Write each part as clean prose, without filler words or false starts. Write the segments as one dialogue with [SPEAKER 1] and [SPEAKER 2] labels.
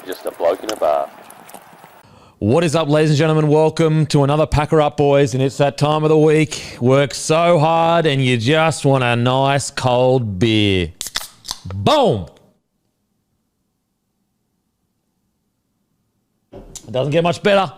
[SPEAKER 1] just a bloke in a bar.
[SPEAKER 2] What is up, ladies and gentlemen? Welcome to another Packer Up, boys, and it's that time of the week. Work so hard and you just want a nice cold beer. Boom! It doesn't get much better.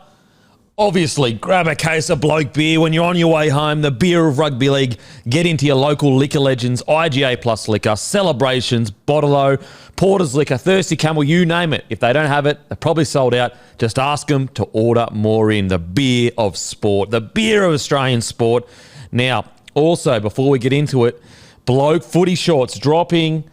[SPEAKER 2] Obviously, grab a case of bloke beer when you're on your way home, the beer of rugby league. Get into your local liquor legends, IGA Plus Liquor, Celebrations, Bottle-O, Porter's Liquor, Thirsty Camel, you name it. If they don't have it, they're probably sold out. Just ask them to order more in. The beer of sport, the beer of Australian sport. Now, also, before we get into it, bloke footy shorts dropping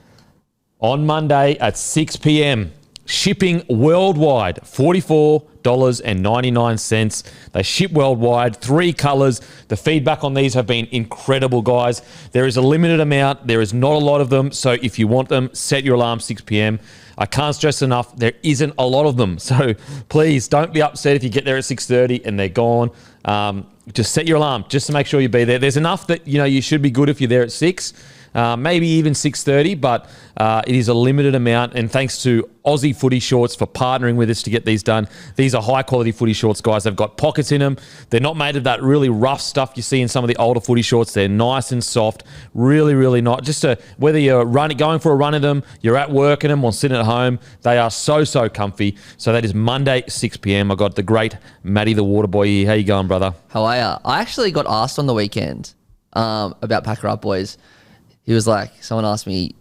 [SPEAKER 2] on Monday at 6 p.m. Shipping worldwide, $44.99. They ship worldwide, 3 colours. The feedback on these have been incredible, guys. There is a limited amount. There is not a lot of them. So if you want them, set your alarm 6 p.m. I can't stress enough, there isn't a lot of them. So please don't be upset if you get there at 6:30 and they're gone. Just set your alarm just to make sure you be there. There's enough that you should be good if you're there at 6. Maybe even 6:30, but it is a limited amount. And thanks to Aussie Footy Shorts for partnering with us to get these done. These are high-quality footy shorts, guys. They've got pockets in them. They're not made of that really rough stuff you see in some of the older footy shorts. They're nice and soft, really, really nice. Whether you're going for a run in them, you're at work in them, or sitting at home, they are so comfy. So that is Monday, 6 p.m. I got the great Matty the Waterboy here. How you going, brother?
[SPEAKER 3] How are you? I actually got asked on the weekend about Packer Up Boys. He was like, someone asked me,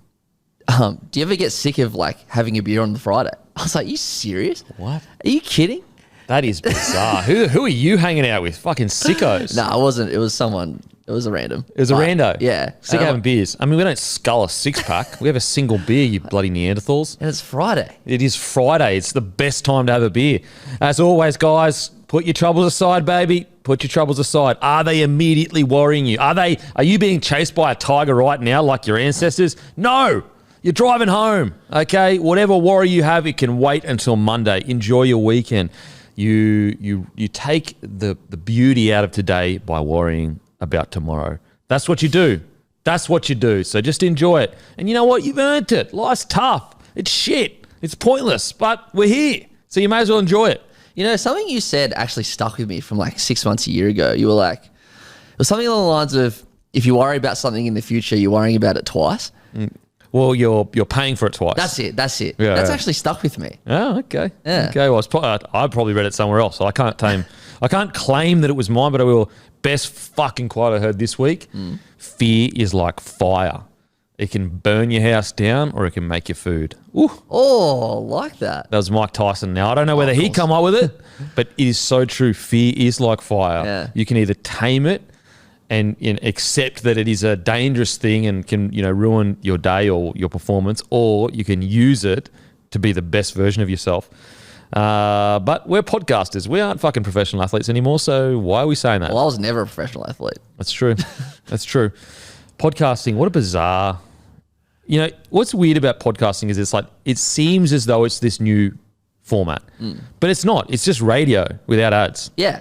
[SPEAKER 3] do you ever get sick of having a beer on the Friday? I was like, you serious?
[SPEAKER 2] What?
[SPEAKER 3] Are you kidding?
[SPEAKER 2] That is bizarre. Who are you hanging out with? Fucking sickos.
[SPEAKER 3] No, I wasn't. It was someone. It was a random.
[SPEAKER 2] It was a rando?
[SPEAKER 3] Yeah.
[SPEAKER 2] Sick of having beers. I mean, we don't scull a 6-pack. We have a single beer, you bloody Neanderthals.
[SPEAKER 3] And it's Friday.
[SPEAKER 2] It is Friday. It's the best time to have a beer. As always, guys, put your troubles aside, baby. Put your troubles aside. Are they immediately worrying you? Are you being chased by a tiger right now like your ancestors? No. You're driving home, okay? Whatever worry you have, it can wait until Monday. Enjoy your weekend. You take the beauty out of today by worrying about tomorrow. That's what you do. That's what you do. So just enjoy it. And you know what? You've earned it. Life's tough. It's shit. It's pointless, but we're here. So you may as well enjoy it.
[SPEAKER 3] Something you said actually stuck with me from 6 months, a year ago. You were like, it was something along the lines of, if you worry about something in the future, you're worrying about it twice.
[SPEAKER 2] Well, you're paying for it twice.
[SPEAKER 3] That's it.
[SPEAKER 2] Yeah,
[SPEAKER 3] That's actually stuck with me.
[SPEAKER 2] Oh, okay.
[SPEAKER 3] Yeah.
[SPEAKER 2] Okay. Well, I probably read it somewhere else, so I can't claim that it was mine, but I will. Best fucking quote I heard this week. Fear is like fire. It can burn your house down or it can make your food. Ooh.
[SPEAKER 3] Oh, like that.
[SPEAKER 2] That was Mike Tyson. Now, I don't know whether he come up with it, but it is so true. Fear is like fire.
[SPEAKER 3] Yeah.
[SPEAKER 2] You can either tame it and accept that it is a dangerous thing and can ruin your day or your performance, or you can use it to be the best version of yourself. But we're podcasters. We aren't fucking professional athletes anymore, so why are we saying that?
[SPEAKER 3] Well, I was never a professional athlete.
[SPEAKER 2] That's true. That's true. Podcasting, what a bizarre... what's weird about podcasting is it seems as though it's this new format, but it's not. It's just radio without ads.
[SPEAKER 3] Yeah.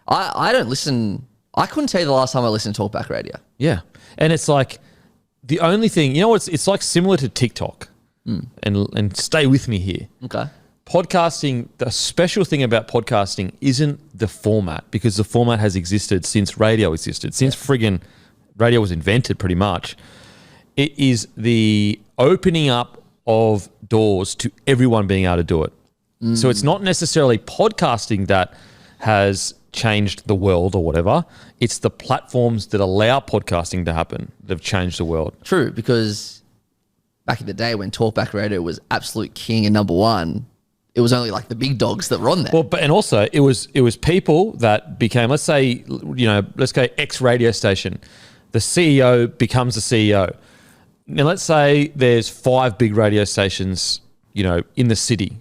[SPEAKER 3] I don't listen... I couldn't tell you the last time I listened to talkback radio.
[SPEAKER 2] Yeah. And it's like the only thing... it's like similar to TikTok. And stay with me here.
[SPEAKER 3] Okay.
[SPEAKER 2] Podcasting, the special thing about podcasting isn't the format, because the format has existed since radio existed, since friggin' radio was invented pretty much. It is the opening up of doors to everyone being able to do it. So it's not necessarily podcasting that has changed the world or whatever. It's the platforms that allow podcasting to happen that have changed the world.
[SPEAKER 3] True, because back in the day when talkback radio was absolute king and number one, it was only the big dogs that were on there.
[SPEAKER 2] Well, and also it was people that became, let's say, let's go X radio station. The CEO becomes the CEO. Now, let's say there's 5 big radio stations, in the city.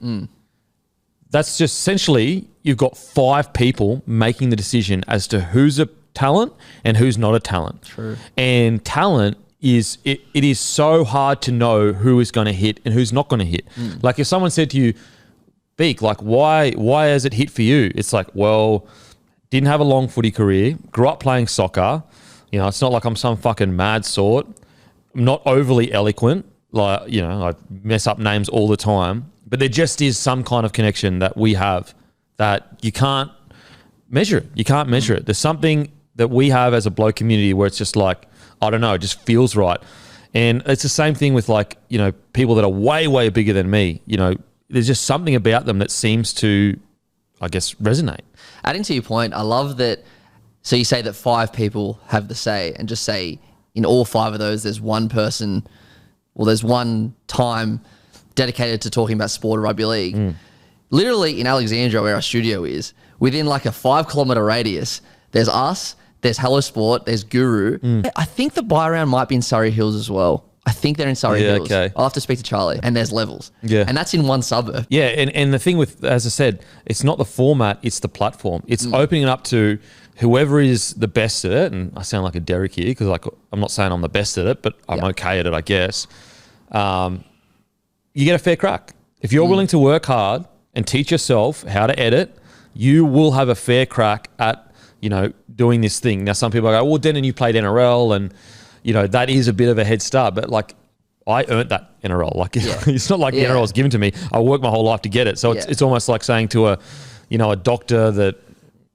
[SPEAKER 2] That's just essentially you've got 5 people making the decision as to who's a talent and who's not a talent.
[SPEAKER 3] True. And
[SPEAKER 2] talent is, it is so hard to know who is going to hit and who's not going to hit. Like if someone said to you, Beak, why has it hit for you? It's like, well, didn't have a long footy career, grew up playing soccer. It's not like I'm some fucking mad sort. I'm not overly eloquent. I mess up names all the time. But there just is some kind of connection that we have that you can't measure it. You can't measure it. There's something that we have as a bloke community where it's just like, I don't know, it just feels right. And it's the same thing with like, you know, people that are way, way bigger than me. You know, there's just something about them that seems to, I guess, resonate.
[SPEAKER 3] Adding to your point, I love that. So you say that 5 people have the say, and just say in all 5 of those, there's one person, well, there's one time dedicated to talking about sport or rugby league. Literally in Alexandria, where our studio is, within like a 5-kilometre radius, there's us, there's Hello Sport, there's Guru. I think the buy round might be in Surrey Hills as well. I think they're in Surrey Hills.
[SPEAKER 2] Okay.
[SPEAKER 3] I'll have to speak to Charlie. And there's Levels.
[SPEAKER 2] Yeah.
[SPEAKER 3] And that's in one suburb.
[SPEAKER 2] Yeah, and the thing with, as I said, it's not the format, it's the platform. It's opening it up to whoever is the best at it. And I sound like a Derek here because like I'm not saying I'm the best at it, but I'm okay at it, I guess. You get a fair crack. If you're willing to work hard and teach yourself how to edit, you will have a fair crack at, you know, doing this thing. Now, some people go, well, Denon, you played NRL and, you know, that is a bit of a head start. But, like, I earned that NRL. Like, it's not like the NRL was given to me. I worked my whole life to get it. So it's almost like saying to a, you know, a doctor that,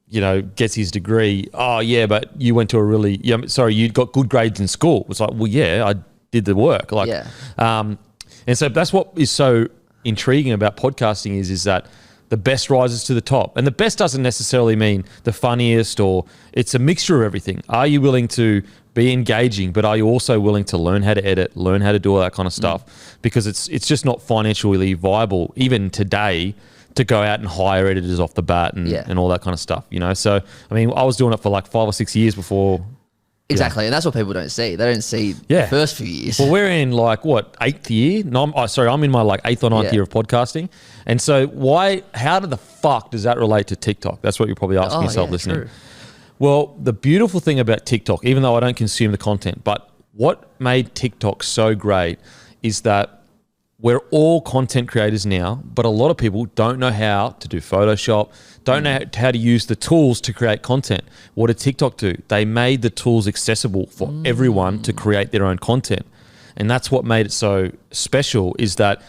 [SPEAKER 2] you know, gets his degree, oh, yeah, but you went to a really, you got good grades in school. It's like, well, yeah, I did the work. Like, and so that's what is so intriguing about podcasting is that the best rises to the top. And the best doesn't necessarily mean the funniest, or it's a mixture of everything. Are you willing to be engaging, but are you also willing to learn how to edit, learn how to do all that kind of stuff? Because it's just not financially viable, even today, to go out and hire editors off the bat and all that kind of stuff, you know? So, I mean, I was doing it for like 5 or 6 years before.
[SPEAKER 3] Exactly, and that's what people don't see. They don't see the first few years.
[SPEAKER 2] Well, we're in like, what, 8th year? No, I'm in my like 8th or 9th year of podcasting. And so how the fuck does that relate to TikTok? That's what you're probably asking yourself listening.
[SPEAKER 3] True.
[SPEAKER 2] Well, the beautiful thing about TikTok, even though I don't consume the content, but what made TikTok so great is that we're all content creators now, but a lot of people don't know how to do Photoshop, don't know how to use the tools to create content. What did TikTok do? They made the tools accessible for everyone to create their own content. And that's what made it so special, is that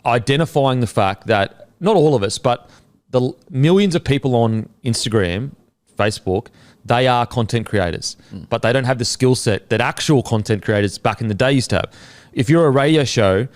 [SPEAKER 2] identifying the fact that not all of us, but the millions of people on Instagram, Facebook, they are content creators, but they don't have the skill set that actual content creators back in the day used to have. If you're a radio show,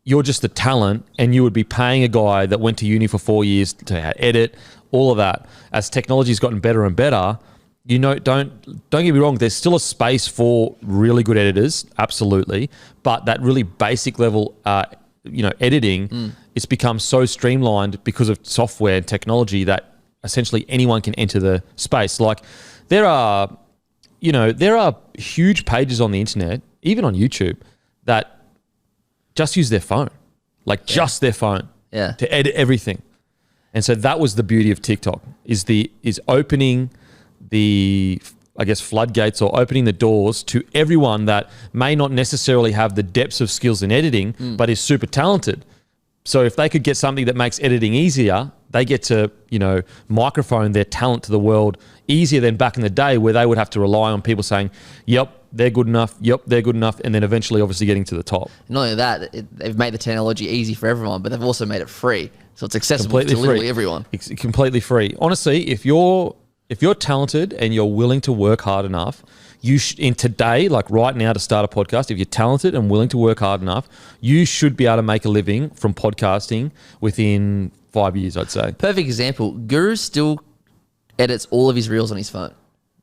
[SPEAKER 2] you're just the talent, and you would be paying a guy that went to uni for 4 years to edit, all of that. As technology's gotten better and better, you know, don't get me wrong, there's still a space for really good editors, absolutely, but that really basic level, editing, it's become so streamlined because of software and technology that essentially anyone can enter the space. Like there are huge pages on the internet, even on YouTube, that just use their phone, just their phone to edit everything. And so that was the beauty of TikTok, is opening the, I guess, floodgates, or opening the doors to everyone that may not necessarily have the depths of skills in editing, but is super talented. So if they could get something that makes editing easier, they get to, microphone their talent to the world easier than back in the day, where they would have to rely on people saying, yep, they're good enough, yep, they're good enough, and then eventually obviously getting to the top.
[SPEAKER 3] Not only that, they've made the technology easy for everyone, but they've also made it free. So it's accessible to literally everyone.
[SPEAKER 2] It's completely free. Honestly, if you're talented and you're willing to work hard enough, in today, like right now, to start a podcast, if you're talented and willing to work hard enough, you should be able to make a living from podcasting within 5 years, I'd say.
[SPEAKER 3] Perfect example. Guru still edits all of his reels on his phone.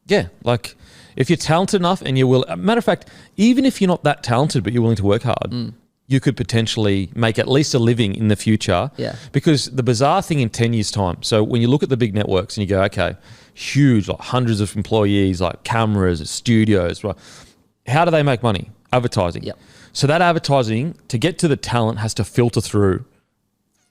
[SPEAKER 2] Yeah, like if you're talented enough and you're willing, matter of fact, even if you're not that talented but you're willing to work hard, you could potentially make at least a living in the future.
[SPEAKER 3] Yeah.
[SPEAKER 2] Because the bizarre thing in 10 years' time, so when you look at the big networks and you go, okay, huge, like hundreds of employees, like cameras, studios, right? How do they make money? Advertising.
[SPEAKER 3] Yep.
[SPEAKER 2] So that advertising, to get to the talent, has to filter through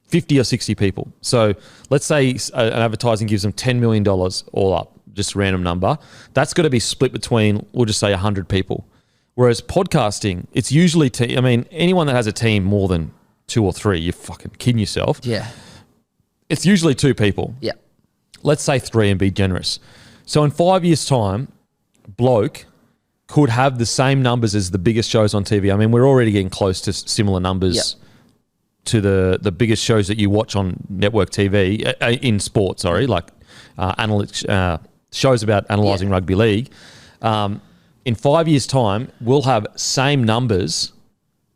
[SPEAKER 2] 50 or 60 people. So let's say an advertising gives them $10 million all up, just a random number. That's got to be split between, we'll just say 100 people. Whereas podcasting, it's usually, anyone that has a team more than 2 or 3, you're fucking kidding yourself.
[SPEAKER 3] Yeah.
[SPEAKER 2] It's usually 2 people.
[SPEAKER 3] Yeah.
[SPEAKER 2] Let's say 3 and be generous. So in 5 years' time, bloke could have the same numbers as the biggest shows on TV. I mean, we're already getting close to similar numbers to the biggest shows that you watch on network TV in sport, like shows about analysing rugby league. In 5 years' time, we'll have same numbers,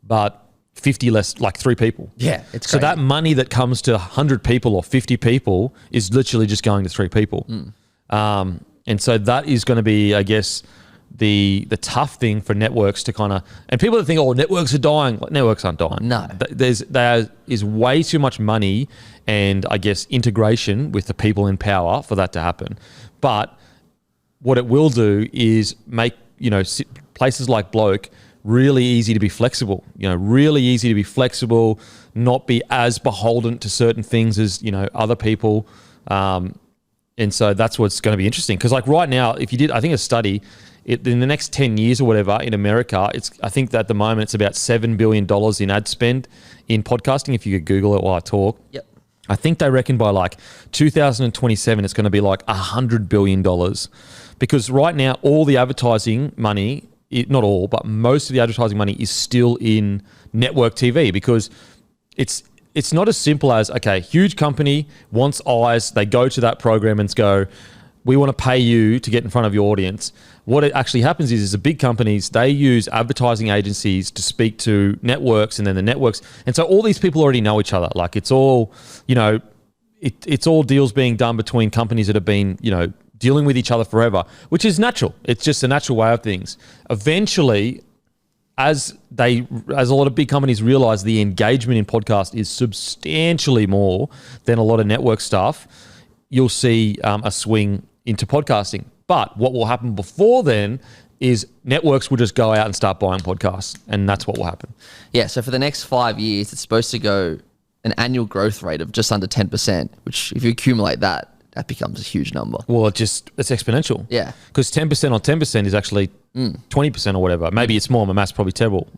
[SPEAKER 2] but 50 less, like 3 people.
[SPEAKER 3] Yeah, it's
[SPEAKER 2] so
[SPEAKER 3] crazy.
[SPEAKER 2] that money that comes to 100 people or 50 people is literally just going to 3 people. And so that is going to be, I guess, the tough thing for networks to kind of, and people that think, oh, networks are dying. Like, networks aren't dying.
[SPEAKER 3] No.
[SPEAKER 2] There is way too much money and, I guess, integration with the people in power for that to happen. But what it will do is make, places like Bloke really easy to be flexible, not be as beholden to certain things as, other people. And so that's what's going to be interesting. Because like right now, if you did, I think a study, in the next 10 years or whatever in America, I think that at the moment it's about $7 billion in ad spend in podcasting, if you could Google it while I talk.
[SPEAKER 3] Yep.
[SPEAKER 2] I think they reckon by like 2027, it's going to be like $100 billion. Because right now, all the advertising money, not all, but most of the advertising money is still in network TV, because it's not as simple as, okay, huge company wants eyes, they go to that program and go, we want to pay you to get in front of your audience. What it actually happens is the big companies, they use advertising agencies to speak to networks, and then the networks. And so all these people already know each other. Like it's all, it's all deals being done between companies that have been, dealing with each other forever, which is natural. It's just a natural way of things. Eventually, as a lot of big companies realize the engagement in podcast is substantially more than a lot of network stuff, you'll see a swing into podcasting. But what will happen before then is networks will just go out and start buying podcasts, and that's what will happen.
[SPEAKER 3] Yeah, so for the next 5 years, it's supposed to go an annual growth rate of just under 10%, which if you accumulate that becomes a huge number.
[SPEAKER 2] Well, it's exponential.
[SPEAKER 3] Yeah.
[SPEAKER 2] Because 10% on 10% is actually 20% or whatever. Maybe it's more. My math's probably terrible.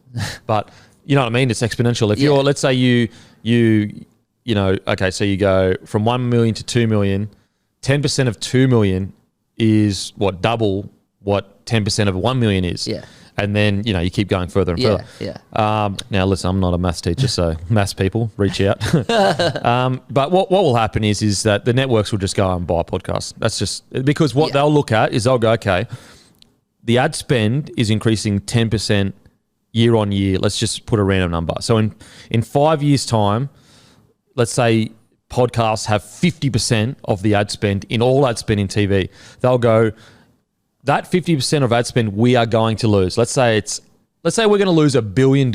[SPEAKER 2] But you know what I mean? It's exponential. If you're, let's say okay, so you go from 1 million to 2 million, 10% of 2 million is what, double what 10% of 1 million is.
[SPEAKER 3] Yeah.
[SPEAKER 2] And then, you keep going further and further.
[SPEAKER 3] Yeah.
[SPEAKER 2] Now, listen, I'm not a maths teacher, so maths people, reach out. But what will happen is that the networks will just go and buy podcasts. That's just because what they'll look at is they'll go, okay, the ad spend is increasing 10% year on year. Let's just put a random number. So in 5 years' time, let's say podcasts have 50% of the ad spend in all ad spend in TV. They'll go, that 50% of ad spend we are going to lose. Let's say we're going to lose $1 billion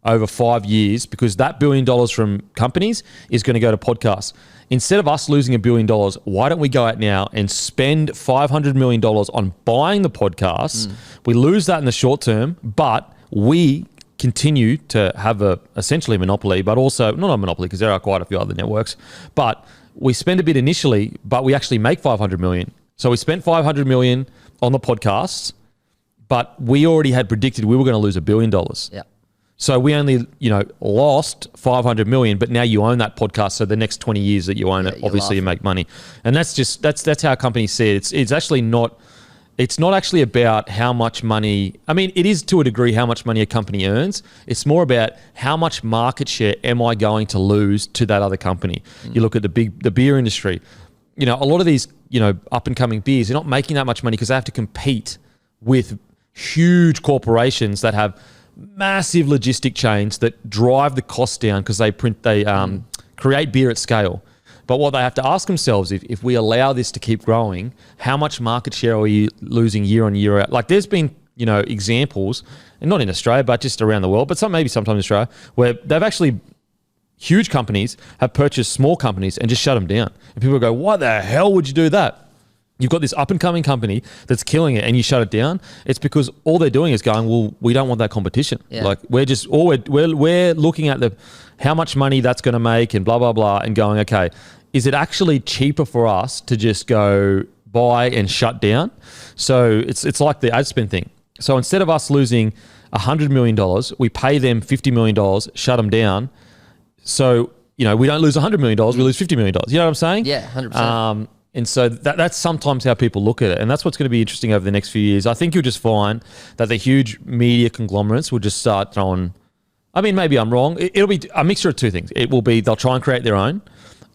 [SPEAKER 2] over 5 years, because that $1 billion from companies is going to go to podcasts. Instead of us losing $1 billion, why don't we go out now and spend $500 million on buying the podcasts? We lose that in the short term, but we continue to have essentially a monopoly, but also not a monopoly because there are quite a few other networks, but we spend a bit initially, but we actually make $500 million. So we spent $500 million on the podcasts, but we already had predicted we were going to lose $1 billion.
[SPEAKER 3] Yeah.
[SPEAKER 2] So we only, lost $500 million, but now you own that podcast. So the next 20 years that you own it, obviously you make money. And that's how companies see it. It's actually not, it's not actually about how much money, I mean, it is to a degree how much money a company earns. It's more about how much market share am I going to lose to that other company. You look at the beer industry, a lot of these, up and coming beers, they're not making that much money because they have to compete with huge corporations that have massive logistic chains that drive the costs down because they create beer at scale. But what they have to ask themselves, if we allow this to keep growing, how much market share are we losing year on year out? Like there's been, examples, and not in Australia, but just around the world, but maybe sometimes in Australia, where they've actually, huge companies have purchased small companies and just shut them down. And people go, why the hell would you do that? You've got this up-and-coming company that's killing it and you shut it down. It's because all they're doing is going, well, we don't want that competition.
[SPEAKER 3] Yeah.
[SPEAKER 2] Like we're looking at how much money that's going to make and blah, blah, blah, and going, okay, is it actually cheaper for us to just go buy and shut down? So it's like the ad spend thing. So instead of us losing $100 million, we pay them $50 million, shut them down. So, we don't lose $100 million, we lose $50 million. You know what I'm saying?
[SPEAKER 3] Yeah, 100%.
[SPEAKER 2] And so that's sometimes how people look at it. And that's what's going to be interesting over the next few years. I think you'll just find that the huge media conglomerates will just start throwing I mean, maybe I'm wrong. It'll be a mixture of two things. It will be they'll try and create their own,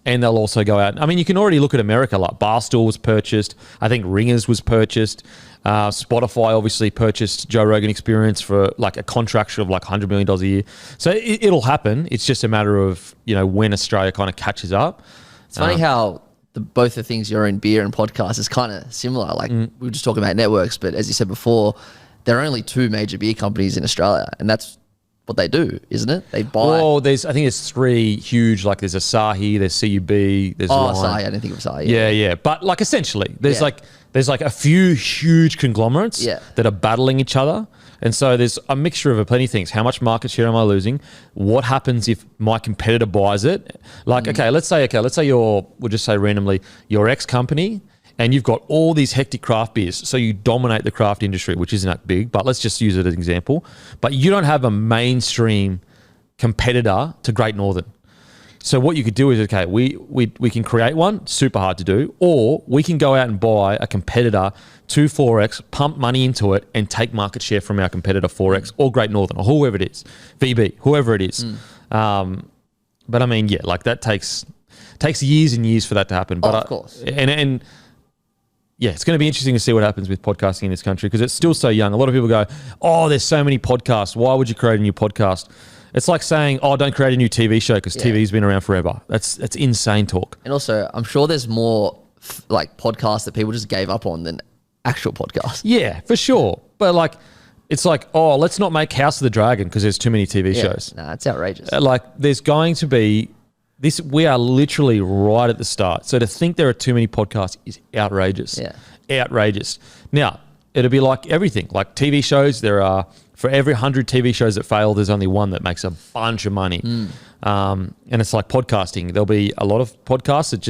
[SPEAKER 2] and they'll also go out. I mean, you can already look at America. Like Barstool was purchased. I think Ringers was purchased. Spotify obviously purchased Joe Rogan Experience for like a contract of like $100 million a year. So it'll happen. It's just a matter of, when Australia kind of catches up.
[SPEAKER 3] It's funny how both the things you're in, beer and podcast, is kind of similar. Like we were just talking about networks, but as you said before, there are only 2 major beer companies in Australia, and that's what they do, isn't it? They buy.
[SPEAKER 2] Well, I think there's 3 huge. Like there's Asahi, there's CUB, there's Lion.
[SPEAKER 3] Asahi. I didn't think of Asahi.
[SPEAKER 2] Yeah. But like essentially, there's like a few huge conglomerates that are battling each other. And so there's a mixture of plenty of things. How much market share am I losing? What happens if my competitor buys it? Like, let's say we'll just say randomly, your ex company, and you've got all these hectic craft beers. So you dominate the craft industry, which isn't that big, but let's just use it as an example. But you don't have a mainstream competitor to Great Northern. So what you could do is, we can create one, super hard to do, or we can go out and buy a competitor to 4X, pump money into it, and take market share from our competitor 4X or Great Northern or whoever it is, VB, whoever it is. But I mean, like that takes years and years for that to happen. But
[SPEAKER 3] of course.
[SPEAKER 2] And it's going to be interesting to see what happens with podcasting in this country because it's still so young. A lot of people go, oh, there's so many podcasts. Why would you create a new podcast? It's like saying, oh, don't create a new TV show because TV's been around forever. That's insane talk.
[SPEAKER 3] And also, I'm sure there's more like podcasts that people just gave up on than actual podcasts.
[SPEAKER 2] Yeah, for sure. But like, it's like, oh, let's not make House of the Dragon because there's too many TV shows.
[SPEAKER 3] Nah, it's outrageous.
[SPEAKER 2] Like, there's going to be this. We are literally right at the start. So to think there are too many podcasts is outrageous. Yeah, outrageous. Now, it'll be like everything. Like TV shows, there are. For every 100 TV shows that fail, there's only one that makes a bunch of money. And it's like podcasting. There'll be a lot of podcasts that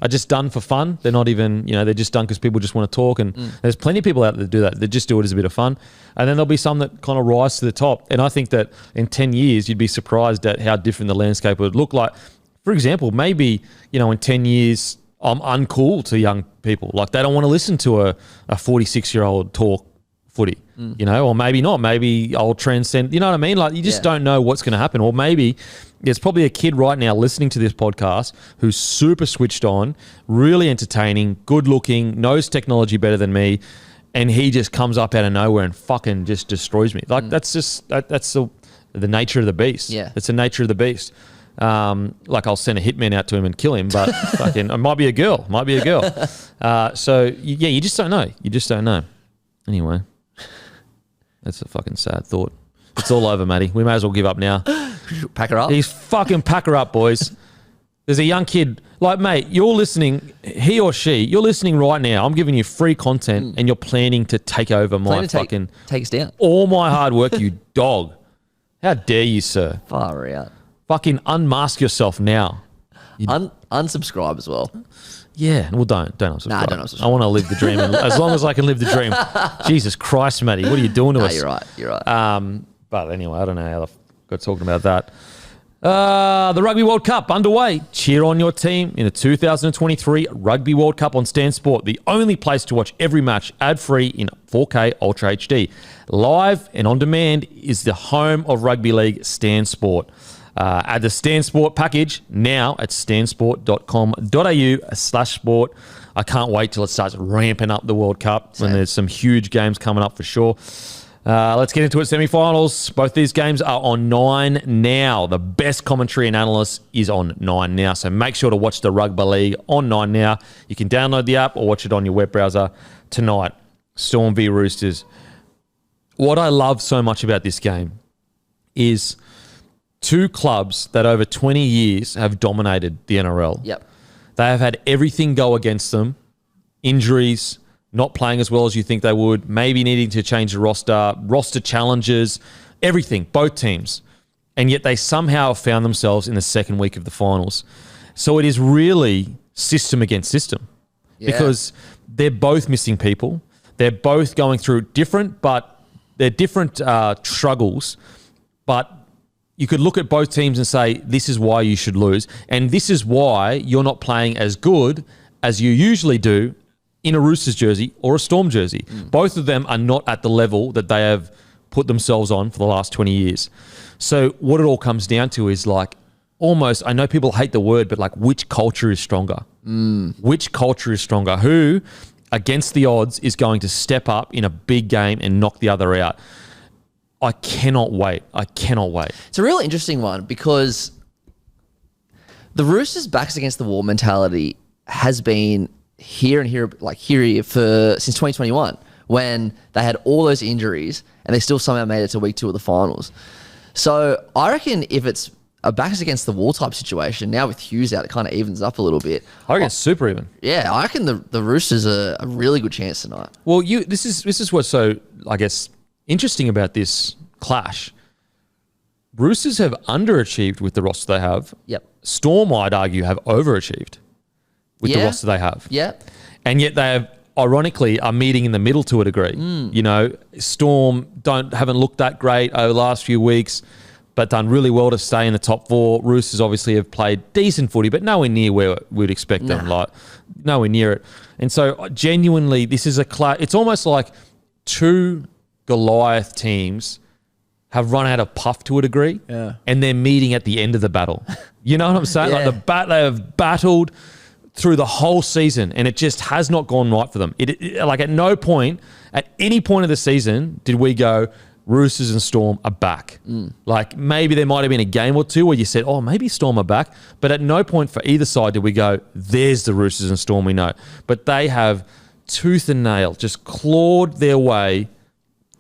[SPEAKER 2] are just done for fun. They're not even, they're just done because people just want to talk. And there's plenty of people out there that do that. They just do it as a bit of fun. And then there'll be some that kind of rise to the top. And I think that in 10 years, you'd be surprised at how different the landscape would look like. For example, maybe, in 10 years, I'm uncool to young people. Like they don't want to listen to a 46-year-old talk footy, or maybe not. Maybe I'll transcend, you know what I mean? Like you just don't know what's going to happen. Or maybe there's probably a kid right now listening to this podcast who's super switched on, really entertaining, good looking, knows technology better than me, and he just comes up out of nowhere and fucking just destroys me. Like that's the nature of the beast. Yeah. It's the nature of the beast. Like I'll send a hitman out to him and kill him, but fucking, it might be a girl. So you just don't know. You just don't know. Anyway. That's a fucking sad thought. It's all over, Matty. We may as well give up now.
[SPEAKER 3] Pack her up.
[SPEAKER 2] He's fucking pack her up, boys. There's a young kid. Like, mate, you're listening, he or she, you're listening right now. I'm giving you free content and you're planning to take over
[SPEAKER 3] take us down.
[SPEAKER 2] All my hard work, you dog. How dare you, sir?
[SPEAKER 3] Far out.
[SPEAKER 2] Fucking unmask yourself now.
[SPEAKER 3] Unsubscribe as well.
[SPEAKER 2] Yeah, well, don't unsubscribe.
[SPEAKER 3] Nah, don't unsubscribe.
[SPEAKER 2] I want to live the dream, and as long as I can live the dream. Jesus Christ, Matty, what are you doing to us?
[SPEAKER 3] You're right.
[SPEAKER 2] But anyway, I don't know how I got talking about that. The Rugby World Cup underway. Cheer on your team in the 2023 Rugby World Cup on Stan Sport, the only place to watch every match ad-free in 4K Ultra HD. Live and on demand is the home of rugby league, Stan Sport. Add the Stan Sport package now at stansport.com.au/sport. I can't wait till it starts ramping up the World Cup when there's some huge games coming up for sure. Let's get into it. Semi-finals. Both these games are on 9 now. The best commentary and analysis is on 9 now. So make sure to watch the Rugby League on 9 now. You can download the app or watch it on your web browser tonight. Storm v Roosters. What I love so much about this game is 2 clubs that over 20 years have dominated the NRL.
[SPEAKER 3] Yep.
[SPEAKER 2] They have had everything go against them. Injuries, not playing as well as you think they would, maybe needing to change the roster challenges, everything, both teams. And yet they somehow found themselves in the second week of the finals. So it is really system against system because they're both missing people. They're both going through different struggles, but you could look at both teams and say, this is why you should lose. And this is why you're not playing as good as you usually do in a Roosters jersey or a Storm jersey. Both of them are not at the level that they have put themselves on for the last 20 years. So what it all comes down to is like almost, I know people hate the word, but like which culture is stronger? Which culture is stronger? Who against the odds is going to step up in a big game and knock the other out? I cannot wait.
[SPEAKER 3] It's a real interesting one because the Roosters' backs against the wall mentality has been here for since 2021 when they had all those injuries and they still somehow made it to week 2 of the finals. So I reckon if it's a backs against the wall type situation, now with Hughes out, it kind of evens up a little bit.
[SPEAKER 2] I reckon it's super even.
[SPEAKER 3] Yeah, I reckon the Roosters are a really good chance tonight.
[SPEAKER 2] Well, this is what's so, I guess, interesting about this clash. Roosters have underachieved with the roster they have.
[SPEAKER 3] Yep.
[SPEAKER 2] Storm, I'd argue, have overachieved with the roster they have.
[SPEAKER 3] Yeah.
[SPEAKER 2] And yet they have, ironically, are meeting in the middle to a degree. You know, Storm haven't looked that great over the last few weeks, but done really well to stay in the top 4. Roosters obviously have played decent footy, but nowhere near where we'd expect them. Like nowhere near it. And so genuinely, this is it's almost like 2 Goliath teams have run out of puff to a degree, and they're meeting at the end of the battle. You know what I'm saying? Like they have battled through the whole season, and it just has not gone right for them. Like at no point, at any point of the season, did we go, Roosters and Storm are back. Like maybe there might have been a game or two where you said, oh, maybe Storm are back. But at no point for either side did we go, there's the Roosters and Storm we know. But they have tooth and nail just clawed their way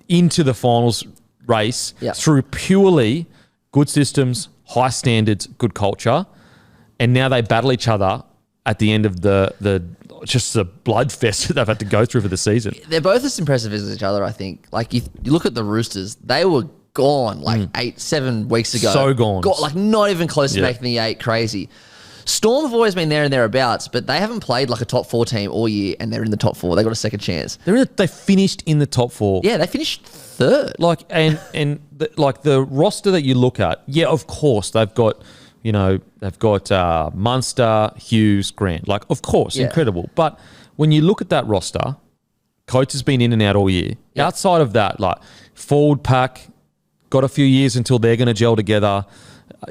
[SPEAKER 2] into the finals race through purely good systems, high standards, good culture. And now they battle each other at the end of the bloodfest that they've had to go through for the season.
[SPEAKER 3] They're both as impressive as each other, I think. Like, you look at the Roosters, they were gone like 7 weeks ago.
[SPEAKER 2] So gone.
[SPEAKER 3] Like, not even close to making the 8. Crazy. Storm have always been there and thereabouts, but they haven't played like a top 4 team all year, and they're in the top 4. They got a second chance.
[SPEAKER 2] They finished in the top 4.
[SPEAKER 3] Yeah, they finished 3rd.
[SPEAKER 2] Like, like the roster that you look at, of course, they've got... You know, they've got Munster, Hughes, Grant. Like, of course, incredible. But when you look at that roster, coach has been in and out all year. Yep. Outside of that, like, forward pack, got a few years until they're going to gel together.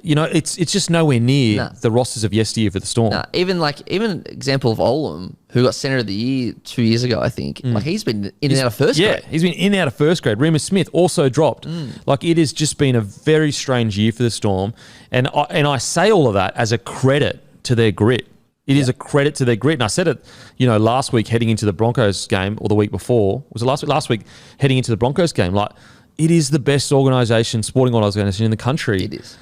[SPEAKER 2] You know, it's just nowhere near the rosters of yesteryear for the Storm.
[SPEAKER 3] Even example of Olam, who got centre of the year 2 years ago, I think. Like, he's been in and out of first grade.
[SPEAKER 2] Yeah, he's been in and out of first grade. Remus Smith also dropped. Like, it has just been a very strange year for the Storm. And I say all of that as a credit to their grit. It is a credit to their grit. And I said it, last week heading into the Broncos game, or the week before. Was it last week? Last week heading into the Broncos game. Like, it is the best sporting organisation in the country.
[SPEAKER 3] It is.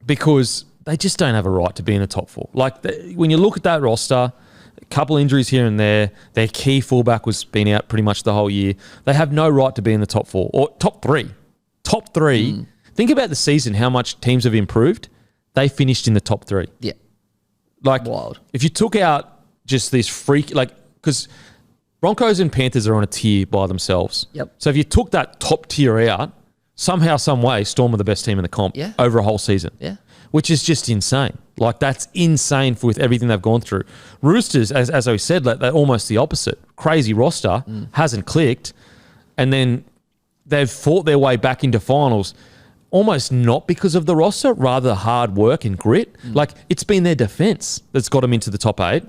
[SPEAKER 2] Because they just don't have a right to be in the top 4. Like, when you look at that roster, a couple injuries here and there, their key fullback was been out pretty much the whole year. They have no right to be in the top 4 or top 3. Top 3. Think about the season, how much teams have improved. They finished in the top 3.
[SPEAKER 3] Yeah.
[SPEAKER 2] Like,
[SPEAKER 3] wild.
[SPEAKER 2] If you took out just these freak, like, because Broncos and Panthers are on a tier by themselves.
[SPEAKER 3] Yep.
[SPEAKER 2] So if you took that top tier out, somehow, some way, Storm are the best team in the comp over a whole season.
[SPEAKER 3] Yeah.
[SPEAKER 2] Which is just insane. Like, that's insane with everything they've gone through. Roosters, as I said, like, they're almost the opposite. Crazy roster, hasn't clicked, and then they've fought their way back into finals, almost not because of the roster, rather hard work and grit. Like, it's been their defence that's got them into the top 8.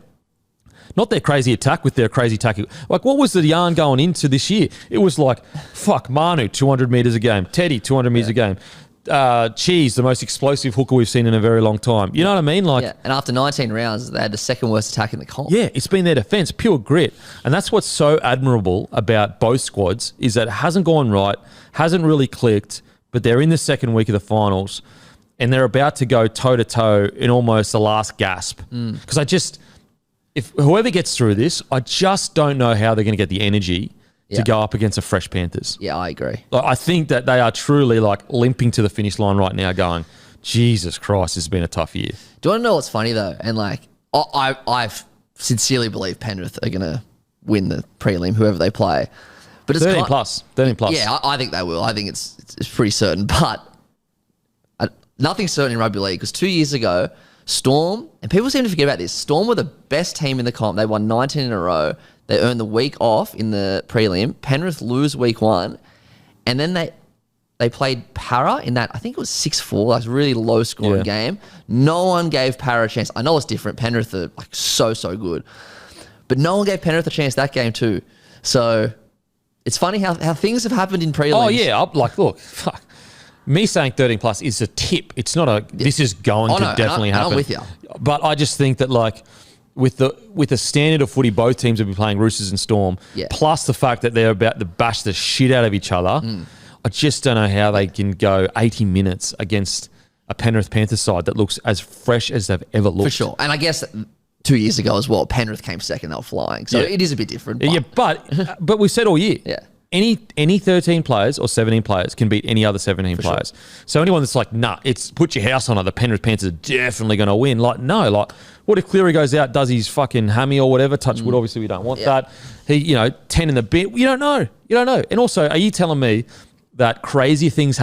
[SPEAKER 2] Not their crazy attack with their crazy tackle. Like, what was the yarn going into this year? It was like, Manu, 200 metres a game. Teddy, 200 metres a game. Cheese, the most explosive hooker we've seen in a very long time. You know what I mean? Like,
[SPEAKER 3] and after 19 rounds, they had the second worst attack in the comp.
[SPEAKER 2] Yeah, it's been their defence, pure grit. And that's what's so admirable about both squads, is that it hasn't gone right, hasn't really clicked, but they're in the second week of the finals, and they're about to go toe-to-toe in almost the last gasp. Because if whoever gets through this, I just don't know how they're going to get the energy to go up against a fresh Panthers.
[SPEAKER 3] Yeah, I agree.
[SPEAKER 2] Like, I think that they are truly like limping to the finish line right now going, Jesus Christ, this has been a tough year.
[SPEAKER 3] Do you want to know what's funny though? And like, I sincerely believe Penrith are going to win the prelim, whoever they play. But it's
[SPEAKER 2] 13 plus.
[SPEAKER 3] Yeah, I think they will. I think it's pretty certain. But nothing's certain in rugby league, because 2 years ago, Storm, and people seem to forget about this, Storm were the best team in the comp. They won 19 in a row. They earned the week off in the prelim. Penrith lose week 1. And then they played Para in that, I think it was 6-4, like really low scoring game. No one gave Para a chance. I know it's different. Penrith are like so good. But no one gave Penrith a chance that game too. So it's funny how things have happened in prelims.
[SPEAKER 2] Oh, yeah. Look, fuck. Me saying 13 plus is a tip. It's not a, this is going to definitely happen.
[SPEAKER 3] I'm with you.
[SPEAKER 2] But I just think that like, with the standard of footy, both teams will be playing Roosters and Storm, plus the fact that they're about to bash the shit out of each other. I just don't know how they can go 80 minutes against a Penrith Panthers side that looks as fresh as they've ever looked.
[SPEAKER 3] For sure. And I guess 2 years ago as well, Penrith came second, they were flying. So it is a bit different. But.
[SPEAKER 2] But we've said all year.
[SPEAKER 3] Yeah.
[SPEAKER 2] Any 13 players or 17 players can beat any other 17 players. Sure. So anyone that's like, nah, it's put your house on it, the Penrith Panthers are definitely going to win. Like, no, like, what if Cleary goes out, does his fucking hammy or whatever, touch wood, obviously we don't want that. He, 10 in the bit, you don't know. And also, are you telling me that crazier things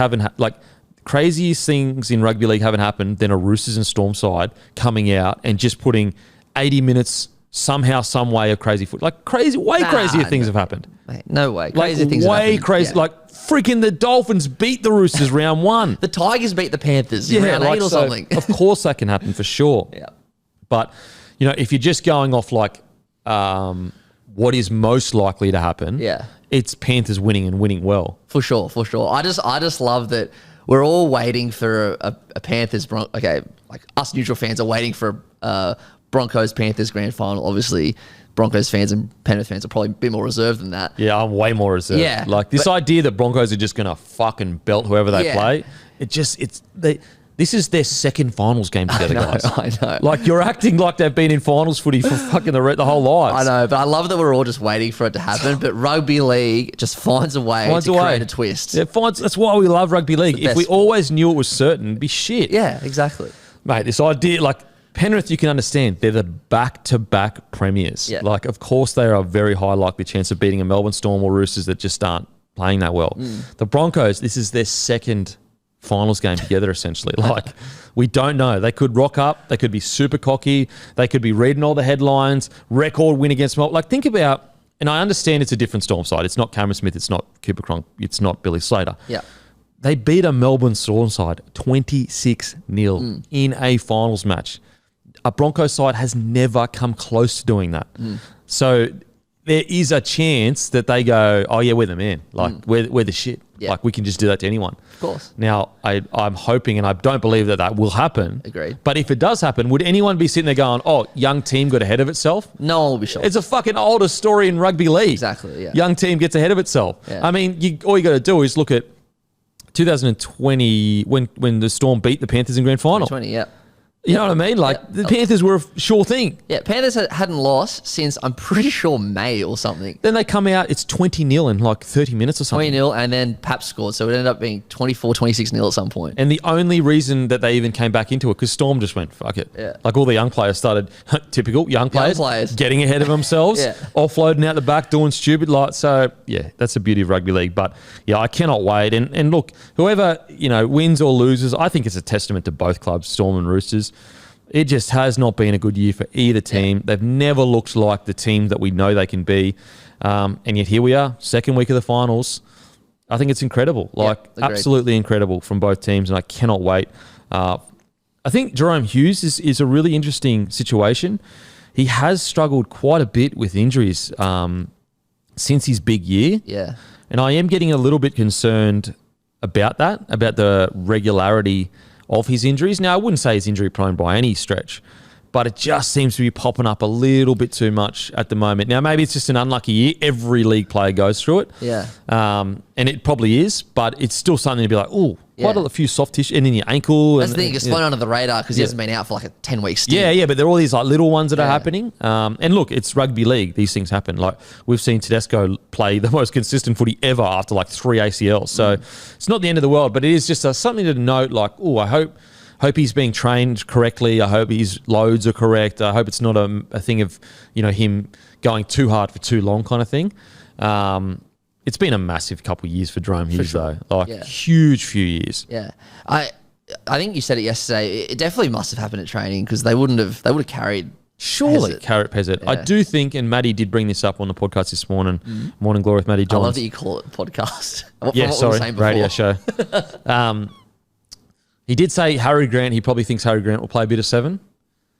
[SPEAKER 2] craziest things in rugby league haven't happened than a Roosters and Storm side coming out and just putting 80 minutes somehow, some way of crazy foot. Like crazier things have happened.
[SPEAKER 3] Mate, no way. Crazy things have happened.
[SPEAKER 2] Crazy. Yeah. Like freaking the Dolphins beat the Roosters round 1.
[SPEAKER 3] The Tigers beat the Panthers round 8 or something.
[SPEAKER 2] Of course that can happen for sure.
[SPEAKER 3] Yeah.
[SPEAKER 2] But, if you're just going off like what is most likely to happen, it's Panthers winning and winning well.
[SPEAKER 3] For sure. I just love that we're all waiting for a Panthers. Okay, like us neutral fans are waiting for Broncos Panthers grand final. Obviously, Broncos fans and Penrith fans are probably a bit more reserved than that.
[SPEAKER 2] Yeah, I'm way more reserved.
[SPEAKER 3] Yeah,
[SPEAKER 2] like this idea that Broncos are just going to fucking belt whoever they play. This is their second finals game together, guys.
[SPEAKER 3] I know.
[SPEAKER 2] Like, you're acting like they've been in finals footy for fucking the whole lives.
[SPEAKER 3] I know, but I love that we're all just waiting for it to happen. But rugby league just finds a way to create a twist.
[SPEAKER 2] That's why we love rugby league. If we always knew it was certain, it'd be shit.
[SPEAKER 3] Yeah, exactly.
[SPEAKER 2] Mate, this idea, like, Penrith, you can understand, they're the back-to-back premiers.
[SPEAKER 3] Yeah.
[SPEAKER 2] Like, of course, they are a very high likely chance of beating a Melbourne Storm or Roosters that just aren't playing that well. The Broncos, this is their second finals game together, essentially. Like, we don't know. They could rock up. They could be super cocky. They could be reading all the headlines. Record win against Melbourne. Like, think about, and I understand it's a different Storm side. It's not Cameron Smith. It's not Cooper Cronk. It's not Billy Slater.
[SPEAKER 3] Yeah.
[SPEAKER 2] They beat a Melbourne Storm side 26-0 in a finals match. A Broncos side has never come close to doing that. So there is a chance that they go, oh yeah, we're the man. Like, we're the shit.
[SPEAKER 3] Yeah.
[SPEAKER 2] Like, we can just do that to anyone.
[SPEAKER 3] Of course.
[SPEAKER 2] Now, I'm hoping, and I don't believe that will happen.
[SPEAKER 3] Agreed.
[SPEAKER 2] But if it does happen, would anyone be sitting there going, oh, young team got ahead of itself?
[SPEAKER 3] No one will be shocked.
[SPEAKER 2] It's a fucking older story in rugby league.
[SPEAKER 3] Exactly, yeah.
[SPEAKER 2] Young team gets ahead of itself.
[SPEAKER 3] Yeah.
[SPEAKER 2] I mean, all you got to do is look at 2020 when the Storm beat the Panthers in grand final.
[SPEAKER 3] 2020, yeah.
[SPEAKER 2] You know what I mean? Like, the Panthers were a sure thing.
[SPEAKER 3] Yeah, Panthers hadn't lost since, I'm pretty sure, May or something.
[SPEAKER 2] Then they come out, it's 20-0 in like 30 minutes or something.
[SPEAKER 3] 20-0, and then Pap scored, so it ended up being 24-26-0 at some point.
[SPEAKER 2] And the only reason that they even came back into it, because Storm just went, fuck it.
[SPEAKER 3] Yeah.
[SPEAKER 2] Like, all the young players started, typical young players, getting ahead of themselves, offloading out the back, doing stupid. So, yeah, that's the beauty of rugby league. But, yeah, I cannot wait. And look, whoever, wins or loses, I think it's a testament to both clubs, Storm and Roosters. It just has not been a good year for either team. Yeah. They've never looked like the team that we know they can be. And yet here we are, second week of the finals. I think it's incredible. Absolutely incredible from both teams, and I cannot wait. I think Jerome Hughes is a really interesting situation. He has struggled quite a bit with injuries since his big year.
[SPEAKER 3] Yeah.
[SPEAKER 2] And I am getting a little bit concerned about that, about the regularity of his injuries. Now, I wouldn't say he's injury prone by any stretch, but it just seems to be popping up a little bit too much at the moment. Now, maybe it's just an unlucky year. Every league player goes through it.
[SPEAKER 3] Yeah.
[SPEAKER 2] And it probably is, but it's still something to be like, oh, quite a few soft tissue, and in your ankle.
[SPEAKER 3] That's the thing, it's flown under the radar because he hasn't been out for like a 10-week stint.
[SPEAKER 2] Yeah, but there are all these like little ones that are happening. And look, it's rugby league. These things happen. Like, we've seen Tedesco play the most consistent footy ever after like 3 ACLs. So it's not the end of the world, but it is just something to note, like, oh, I hope he's being trained correctly. I hope his loads are correct. I hope it's not a thing of, him going too hard for too long kind of thing. It's been a massive couple of years for Jerome Hughes, though. Like, huge few years.
[SPEAKER 3] Yeah. I think you said it yesterday. It definitely must have happened at training because they would have carried
[SPEAKER 2] Surely Carrot Peasant.
[SPEAKER 3] Yeah.
[SPEAKER 2] I do think, and Matty did bring this up on the podcast this morning, Morning Glory with Matty
[SPEAKER 3] I
[SPEAKER 2] Johns.
[SPEAKER 3] love that you call it podcast.
[SPEAKER 2] Radio show. He did say Harry Grant, he probably thinks Harry Grant will play a bit of 7.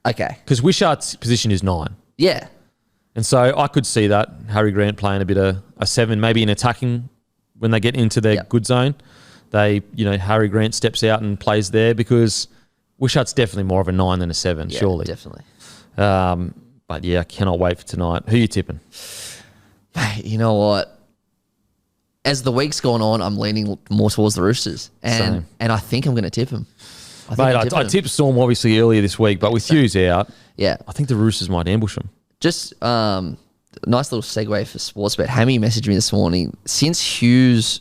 [SPEAKER 3] Okay.
[SPEAKER 2] Because Wishart's position is 9.
[SPEAKER 3] Yeah.
[SPEAKER 2] And so I could see that, Harry Grant playing a bit of a 7, maybe in attacking when they get into their good zone. Harry Grant steps out and plays there because Wishart's definitely more of a 9 than a 7, surely.
[SPEAKER 3] Definitely.
[SPEAKER 2] But yeah, I cannot wait for tonight. Who are you tipping?
[SPEAKER 3] Mate, you know what? As the week's gone on, I'm leaning more towards the Roosters. And I think I'm going to tip him.
[SPEAKER 2] I tipped Storm obviously earlier this week, but with Hughes out, I think the Roosters might ambush them.
[SPEAKER 3] Just nice little segue for Sportsbet. Hammy messaged me this morning. Since Hughes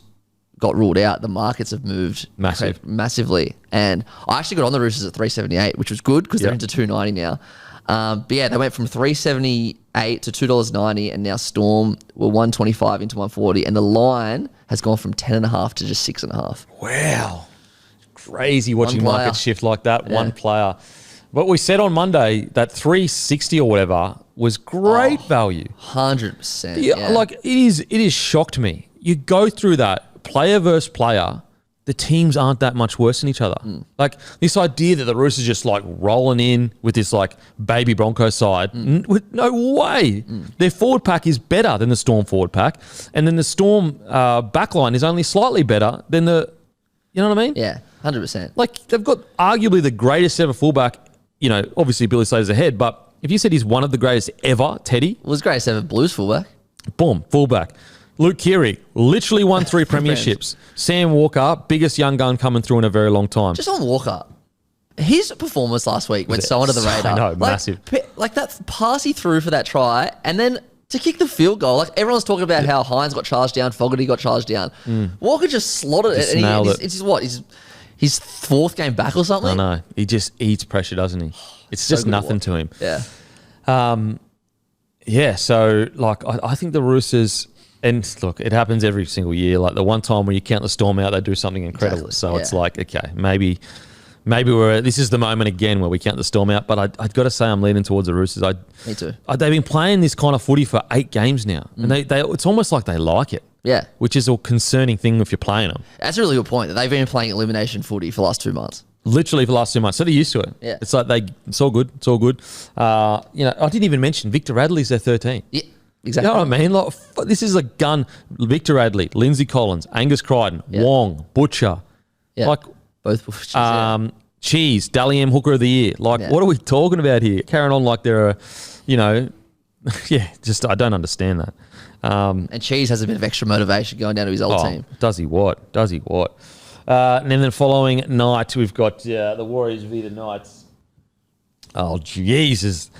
[SPEAKER 3] got ruled out, the markets have moved massively. And I actually got on the Roosters at 378, which was good because they're into 290 now. But yeah, they went from 378 to $2.90, and now Storm were 125 into 140, and the line has gone from 10.5 to just 6.5.
[SPEAKER 2] Wow, crazy watching markets shift like that. One player. But we said on Monday that 360 or whatever was great value.
[SPEAKER 3] 100%.
[SPEAKER 2] Yeah, like it is shocked me. You go through that player versus player. The teams aren't that much worse than each other. Like this idea that the Roosters just like rolling in with this like baby Broncos side, no way. Their forward pack is better than the Storm forward pack, and then the Storm backline is only slightly better than the, you know what I mean?
[SPEAKER 3] Yeah, 100%.
[SPEAKER 2] Like they've got arguably the greatest ever fullback. You know, obviously Billy Slater's ahead, but if you said he's one of the greatest ever, Teddy,
[SPEAKER 3] was greatest ever Blues fullback.
[SPEAKER 2] Boom, fullback. Luke Keary literally won 3 premierships. Sam Walker, biggest young gun coming through in a very long time.
[SPEAKER 3] Just on Walker, his performance last week went so under the radar.
[SPEAKER 2] I know, massive.
[SPEAKER 3] Like that pass he threw for that try, and then to kick the field goal. Like everyone's talking about how Hines got charged down, Fogarty got charged down. Walker just slotted it, and it's his 4th game back or something.
[SPEAKER 2] I know. He just eats pressure, doesn't he? It's just nothing to him.
[SPEAKER 3] Yeah.
[SPEAKER 2] So like I think the Roosters. And look, it happens every single year. Like the one time when you count the Storm out, they do something incredible.
[SPEAKER 3] Exactly.
[SPEAKER 2] So it's like, okay, maybe this is the moment again where we count the Storm out. But I've got to say I'm leaning towards the Roosters.
[SPEAKER 3] Me too.
[SPEAKER 2] They've been playing this kind of footy for 8 games now. And it's almost like they like it.
[SPEAKER 3] Yeah.
[SPEAKER 2] Which is a concerning thing if you're playing them.
[SPEAKER 3] That's a really good point. That they've been playing elimination footy for the last 2 months.
[SPEAKER 2] Literally for the last 2 months. So they're used to it.
[SPEAKER 3] Yeah.
[SPEAKER 2] It's like it's all good. It's all good. I didn't even mention Victor Radley's their 13.
[SPEAKER 3] Yeah. Exactly.
[SPEAKER 2] You know what I mean? Like, this is a gun. Victor Radley, Lindsay Collins, Angus Crichton, Wong, Butcher.
[SPEAKER 3] Yeah.
[SPEAKER 2] Like
[SPEAKER 3] both Butchers.
[SPEAKER 2] Cheese, Dally M Hooker of the Year. Like, what are we talking about here? Carrying on like they're a, just I don't understand that.
[SPEAKER 3] And Cheese has a bit of extra motivation going down to his old team.
[SPEAKER 2] Does he what? And then the following night, we've got the Warriors v the Knights. Oh, Jesus.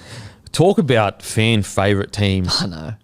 [SPEAKER 2] Talk about fan favourite teams.
[SPEAKER 3] I know.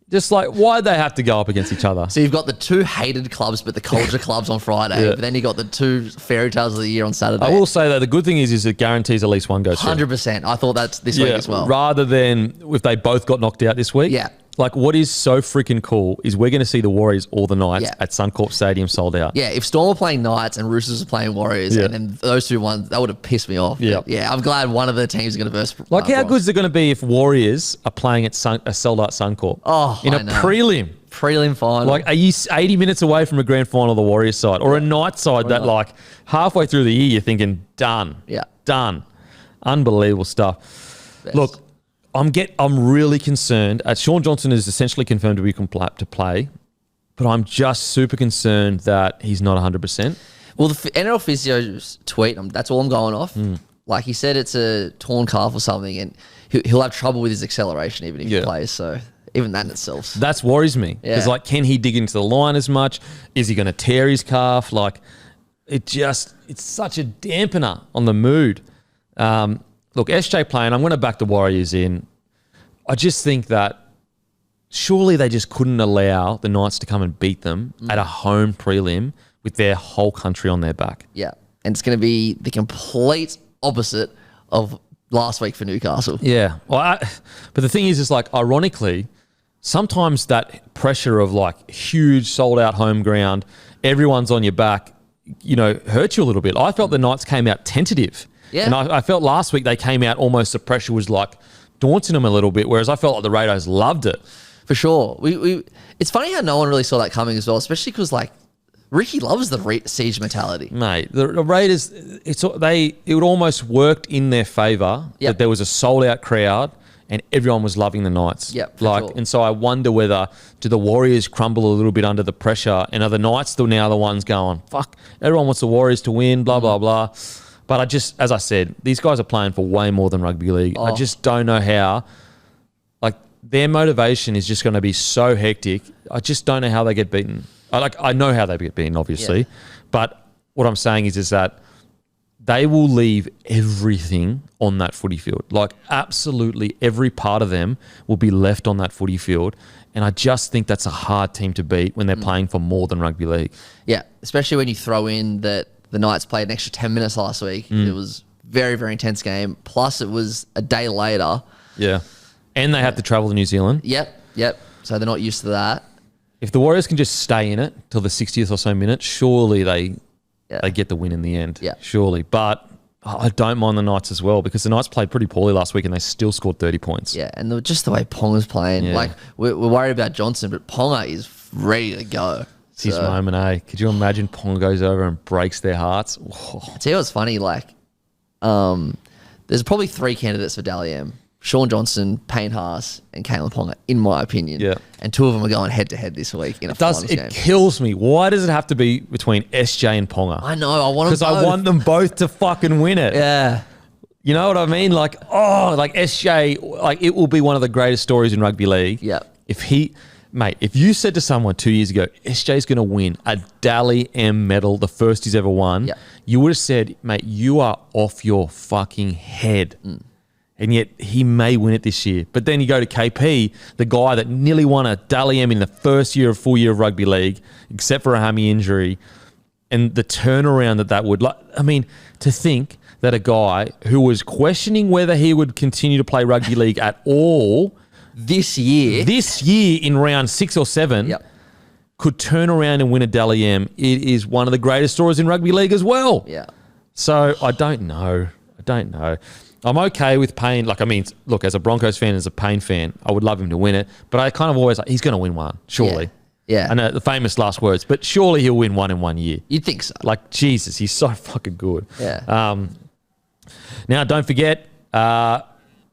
[SPEAKER 2] Just like, why'd they have to go up against each other?
[SPEAKER 3] So you've got the 2 hated clubs, but the culture clubs on Friday. But then you got the 2 fairy tales of the year on Saturday.
[SPEAKER 2] I will say that the good thing is it guarantees at least one goes through.
[SPEAKER 3] 100%. I thought that's this week as well.
[SPEAKER 2] Rather than if they both got knocked out this week.
[SPEAKER 3] Yeah.
[SPEAKER 2] Like, what is so freaking cool is we're going to see the Warriors all the Knights at Suncorp Stadium sold out.
[SPEAKER 3] Yeah, if Storm were playing Knights and Roosters were playing Warriors, and then those 2 ones, that would have pissed me off.
[SPEAKER 2] Yeah.
[SPEAKER 3] Yeah, I'm glad one of the teams is going to verse.
[SPEAKER 2] Like, how good is it going to be if Warriors are playing at a sold-out Suncorp?
[SPEAKER 3] Oh,
[SPEAKER 2] in a prelim.
[SPEAKER 3] Prelim final.
[SPEAKER 2] Like, are you 80 minutes away from a grand final of the Warriors side? Or a Knights side that, like, halfway through the year, you're thinking, done.
[SPEAKER 3] Yeah.
[SPEAKER 2] Done. Unbelievable stuff.
[SPEAKER 3] Best.
[SPEAKER 2] Look, I'm really concerned. Sean Johnson is essentially confirmed to play, but I'm just super concerned that he's not 100%.
[SPEAKER 3] Well, the NRL physio's tweet, that's all I'm going off. Like he said, it's a torn calf or something, and he'll have trouble with his acceleration even if he plays. So even that in itself.
[SPEAKER 2] That worries me. Because, like, can he dig into the line as much? Is he going to tear his calf? Like, it's such a dampener on the mood. Look, SJ playing, I'm going to back the Warriors in. I just think that surely they just couldn't allow the Knights to come and beat them at a home prelim with their whole country on their back.
[SPEAKER 3] Yeah. And it's going to be the complete opposite of last week for Newcastle.
[SPEAKER 2] Yeah. Well, but the thing is like, ironically, sometimes that pressure of like huge sold out home ground, everyone's on your back, hurts you a little bit. I felt the Knights came out tentative.
[SPEAKER 3] Yeah.
[SPEAKER 2] And I felt last week they came out almost the pressure was like daunting them a little bit, whereas I felt like the Raiders loved it.
[SPEAKER 3] For sure. It's funny how no one really saw that coming as well, especially because like Ricky loves the siege mentality.
[SPEAKER 2] Mate, the Raiders, it would almost worked in their favour that there was a sold-out crowd and everyone was loving the Knights.
[SPEAKER 3] Yep,
[SPEAKER 2] sure. And so I wonder whether do the Warriors crumble a little bit under the pressure, and are the Knights still now the ones going, fuck, everyone wants the Warriors to win, blah, blah, blah. But I just, as I said, these guys are playing for way more than rugby league. I just don't know how. Like, their motivation is just going to be so hectic. I just don't know how they get beaten. I know how they get beaten, obviously. But what I'm saying is that they will leave everything on that footy field. Like, absolutely every part of them will be left on that footy field. And I just think that's a hard team to beat when they're playing for more than rugby league. Yeah,
[SPEAKER 3] especially when you throw in that the Knights played an extra 10 minutes last week. It was very, very intense game. Plus, it was a day later.
[SPEAKER 2] Yeah. And they have to travel to New Zealand.
[SPEAKER 3] Yep. So they're not used to that.
[SPEAKER 2] If the Warriors can just stay in it till the 60th or so minute, surely they get the win in the end.
[SPEAKER 3] Yeah.
[SPEAKER 2] Surely. But I don't mind the Knights as well, because the Knights played pretty poorly last week and they still scored 30 points.
[SPEAKER 3] Yeah, and just the way Ponga's playing.
[SPEAKER 2] Yeah.
[SPEAKER 3] Like, we're worried about Johnson, but Ponga is ready to go.
[SPEAKER 2] It's his moment, eh? Could you imagine Ponga goes over and breaks their hearts?
[SPEAKER 3] I'll tell you what's funny, like, there's probably 3 candidates for Dally M. Sean Johnson, Payne Haas, and Kalen Ponga, in my opinion.
[SPEAKER 2] Yeah.
[SPEAKER 3] And 2 of them are going head-to-head this week in a finals game.
[SPEAKER 2] It kills me. Why does it have to be between SJ and Ponga?
[SPEAKER 3] I know. I want them both.
[SPEAKER 2] Because I want them both to fucking win it.
[SPEAKER 3] Yeah.
[SPEAKER 2] You know what I mean? Like, SJ, like, it will be one of the greatest stories in rugby league.
[SPEAKER 3] Yeah.
[SPEAKER 2] If you said to someone 2 years ago, SJ's going to win a Dally M medal, the first he's ever won, you would have said, mate, you are off your fucking head. And yet he may win it this year. But then you go to KP, the guy that nearly won a Dally M in the first full year of rugby league, except for a hammy injury, and the turnaround that would, like, I mean, to think that a guy who was questioning whether he would continue to play rugby league at all
[SPEAKER 3] this year
[SPEAKER 2] in round 6 or 7 could turn around and win a Dally M. It is one of the greatest stories in rugby league as well.
[SPEAKER 3] Yeah.
[SPEAKER 2] So I don't know. I'm okay with Payne. Like, I mean, look, as a Broncos fan, as a Payne fan, I would love him to win it. But I kind of always like, he's going to win one, surely.
[SPEAKER 3] Yeah.
[SPEAKER 2] I know the famous last words, but surely he'll win one in 1 year.
[SPEAKER 3] You'd think so.
[SPEAKER 2] Like, Jesus, he's so fucking good.
[SPEAKER 3] Yeah.
[SPEAKER 2] Now, don't forget,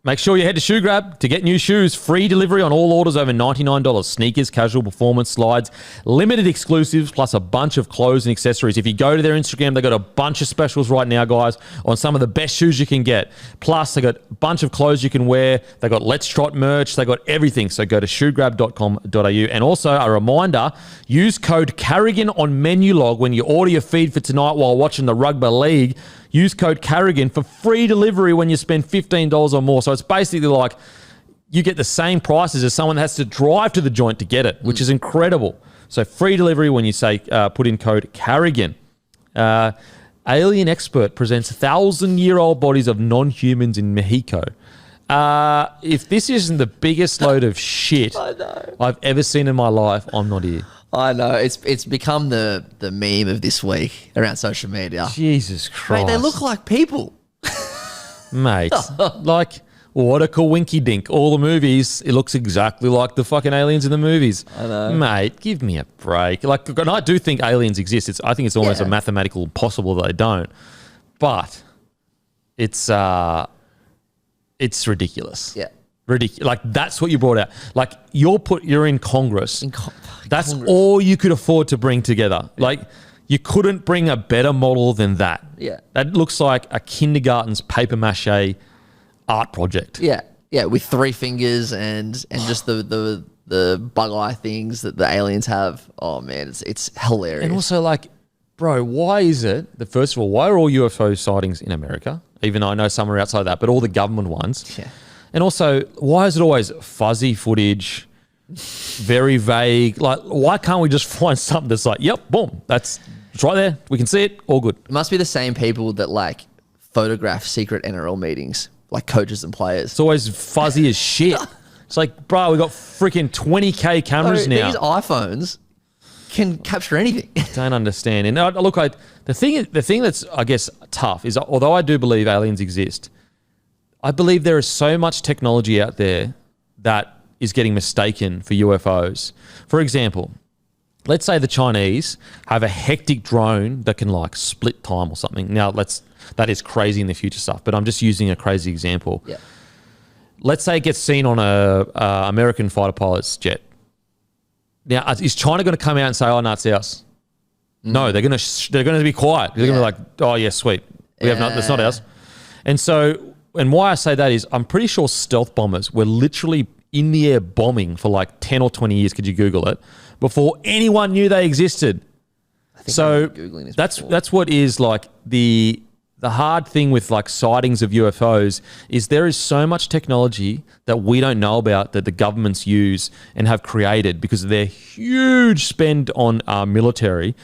[SPEAKER 2] make sure you head to Shoe Grab to get new shoes. Free delivery on all orders over $99. Sneakers, casual, performance, slides, limited exclusives, plus a bunch of clothes and accessories. If you go to their Instagram, they've got a bunch of specials right now, guys, on some of the best shoes you can get. Plus, they've got a bunch of clothes you can wear. They've got Let's Trot merch. They've got everything. So go to shoegrab.com.au. And also, a reminder, use code Carrigan on menu log when you order your feed for tonight while watching the Rugby League. Use code Carrigan for free delivery when you spend $15 or more. So it's basically like you get the same prices as someone that has to drive to the joint to get it, which is incredible. So free delivery when you say put in code Carrigan. Alien expert presents 1,000-year-old bodies of non-humans in Mexico. If this isn't the biggest load of shit I've ever seen in my life, I'm not here.
[SPEAKER 3] I know. It's become the meme of this week around social media.
[SPEAKER 2] Jesus Christ.
[SPEAKER 3] Mate, they look like people.
[SPEAKER 2] Mate, like, what a coinky dink. All the movies, it looks exactly like the fucking aliens in the movies.
[SPEAKER 3] I know.
[SPEAKER 2] Mate, give me a break. Like, and I do think aliens exist. I think it's almost a mathematical impossible that they don't. But it's ridiculous.
[SPEAKER 3] Yeah.
[SPEAKER 2] Ridiculous. Like, that's what you brought out. Like, you're in Congress. That's Congress. All you could afford to bring together. Yeah. Like, you couldn't bring a better model than that.
[SPEAKER 3] Yeah.
[SPEAKER 2] That looks like a kindergarten's paper mache art project.
[SPEAKER 3] Yeah. Yeah, with 3 fingers and just the bug eye things that the aliens have. Oh man, it's hilarious.
[SPEAKER 2] And also, like, bro, why is it that, first of all, why are all UFO sightings in America? Even though I know some are outside that, but all the government ones.
[SPEAKER 3] Yeah.
[SPEAKER 2] And also, why is it always fuzzy footage, very vague? Like, why can't we just find something that's like, yep, boom, it's right there. We can see it. All good.
[SPEAKER 3] It must be the same people that, like, photograph secret NRL meetings, like coaches and players.
[SPEAKER 2] It's always fuzzy as shit. It's like, bro, we got freaking 20K cameras now.
[SPEAKER 3] These iPhones can capture anything.
[SPEAKER 2] Don't understand. And look, the thing that's, I guess, tough is, although I do believe aliens exist, I believe there is so much technology out there that is getting mistaken for UFOs. For example, let's say the Chinese have a hectic drone that can like split time or something. Now, that is crazy in the future stuff, but I'm just using a crazy example.
[SPEAKER 3] Yeah.
[SPEAKER 2] Let's say it gets seen on a American fighter pilot's jet. Now, is China going to come out and say, "Oh, no, it's ours"? No, they're going to be quiet. They're going to be like, "Oh, yeah, sweet. That's not ours." And so, and why I say that is, I'm pretty sure stealth bombers were literally in the air bombing for like 10 or 20 years. Could you Google it? Before anyone knew they existed. So that's what is like the hard thing with like sightings of UFOs is there is so much technology that we don't know about that the governments use and have created because of their huge spend on our military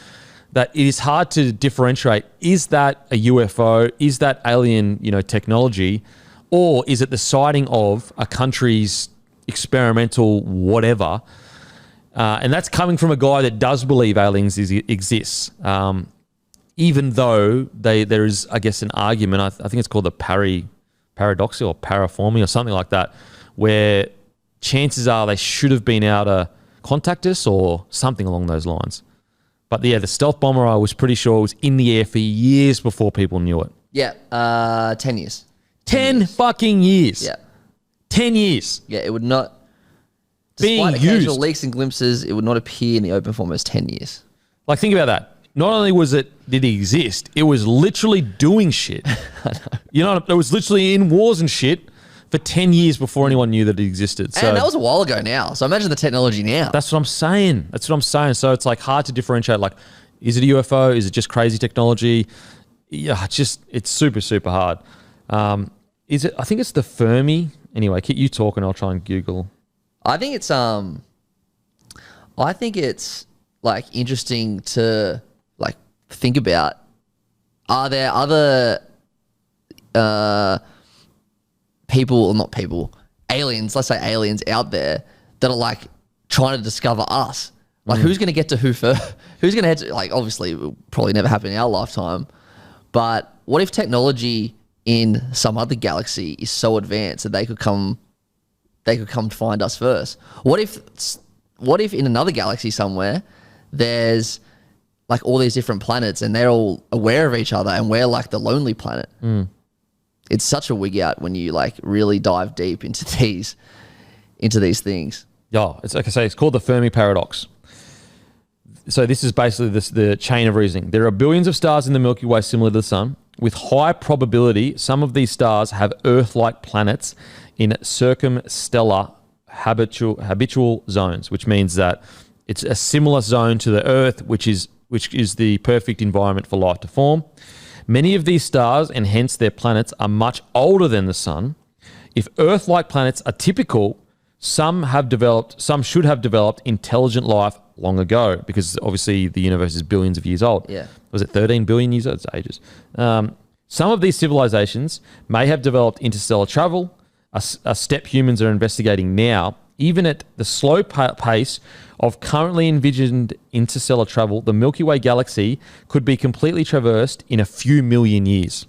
[SPEAKER 2] that it is hard to differentiate. Is that a UFO? Is that alien, technology? Or is it the sighting of a country's experimental whatever? And that's coming from a guy that does believe aliens exists. Even though there is, I guess, an argument, I think it's called the paradox or paraforming or something like that, where chances are they should have been able to contact us or something along those lines. But yeah, the stealth bomber, I was pretty sure was in the air for years before people knew it.
[SPEAKER 3] Yeah, 10 years.
[SPEAKER 2] 10 fucking years.
[SPEAKER 3] Yeah.
[SPEAKER 2] 10 years.
[SPEAKER 3] Yeah, it would not,
[SPEAKER 2] being
[SPEAKER 3] despite occasional
[SPEAKER 2] used.
[SPEAKER 3] Leaks and glimpses, it would not appear in the open for almost 10 years.
[SPEAKER 2] Like, think about that. Not only did it exist, it was literally doing shit. It was literally in wars and shit for 10 years before anyone knew that it existed. So
[SPEAKER 3] and that was a while ago now. So imagine the technology now.
[SPEAKER 2] that's what I'm saying. So it's like hard to differentiate. Like, is it a UFO? Is it just crazy technology? Yeah, it's super, super hard. Is it? I think it's the Fermi. Anyway, keep you talking. I'll try and Google.
[SPEAKER 3] I think it's like interesting to like think about. Are there other aliens, let's say aliens out there that are like trying to discover us? Like who's going to get to who first? Who's going to head to, like, obviously it will probably never happen in our lifetime, but what if technology in some other galaxy is so advanced that they could come to find us first? What if in another galaxy somewhere there's like all these different planets and they're all aware of each other and we're like the lonely planet? It's such a wig out when you like really dive deep into these things.
[SPEAKER 2] Yeah, it's like I say, it's called the Fermi paradox. So this is basically the chain of reasoning. There are billions of stars in the Milky Way similar to the sun. With high probability, some of these stars have Earth-like planets in circumstellar habitual zones, which means that it's a similar zone to the Earth, which is the perfect environment for life to form. Many of these stars, and hence their planets, are much older than the sun. If Earth-like planets are typical, some should have developed intelligent life long ago, because obviously the universe is billions of years old.
[SPEAKER 3] Yeah.
[SPEAKER 2] Was it 13 billion years old? It's ages. Some of these civilizations may have developed interstellar travel, a step humans are investigating now. Even at the slow pace of currently envisioned interstellar travel, the Milky Way galaxy could be completely traversed in a few million years.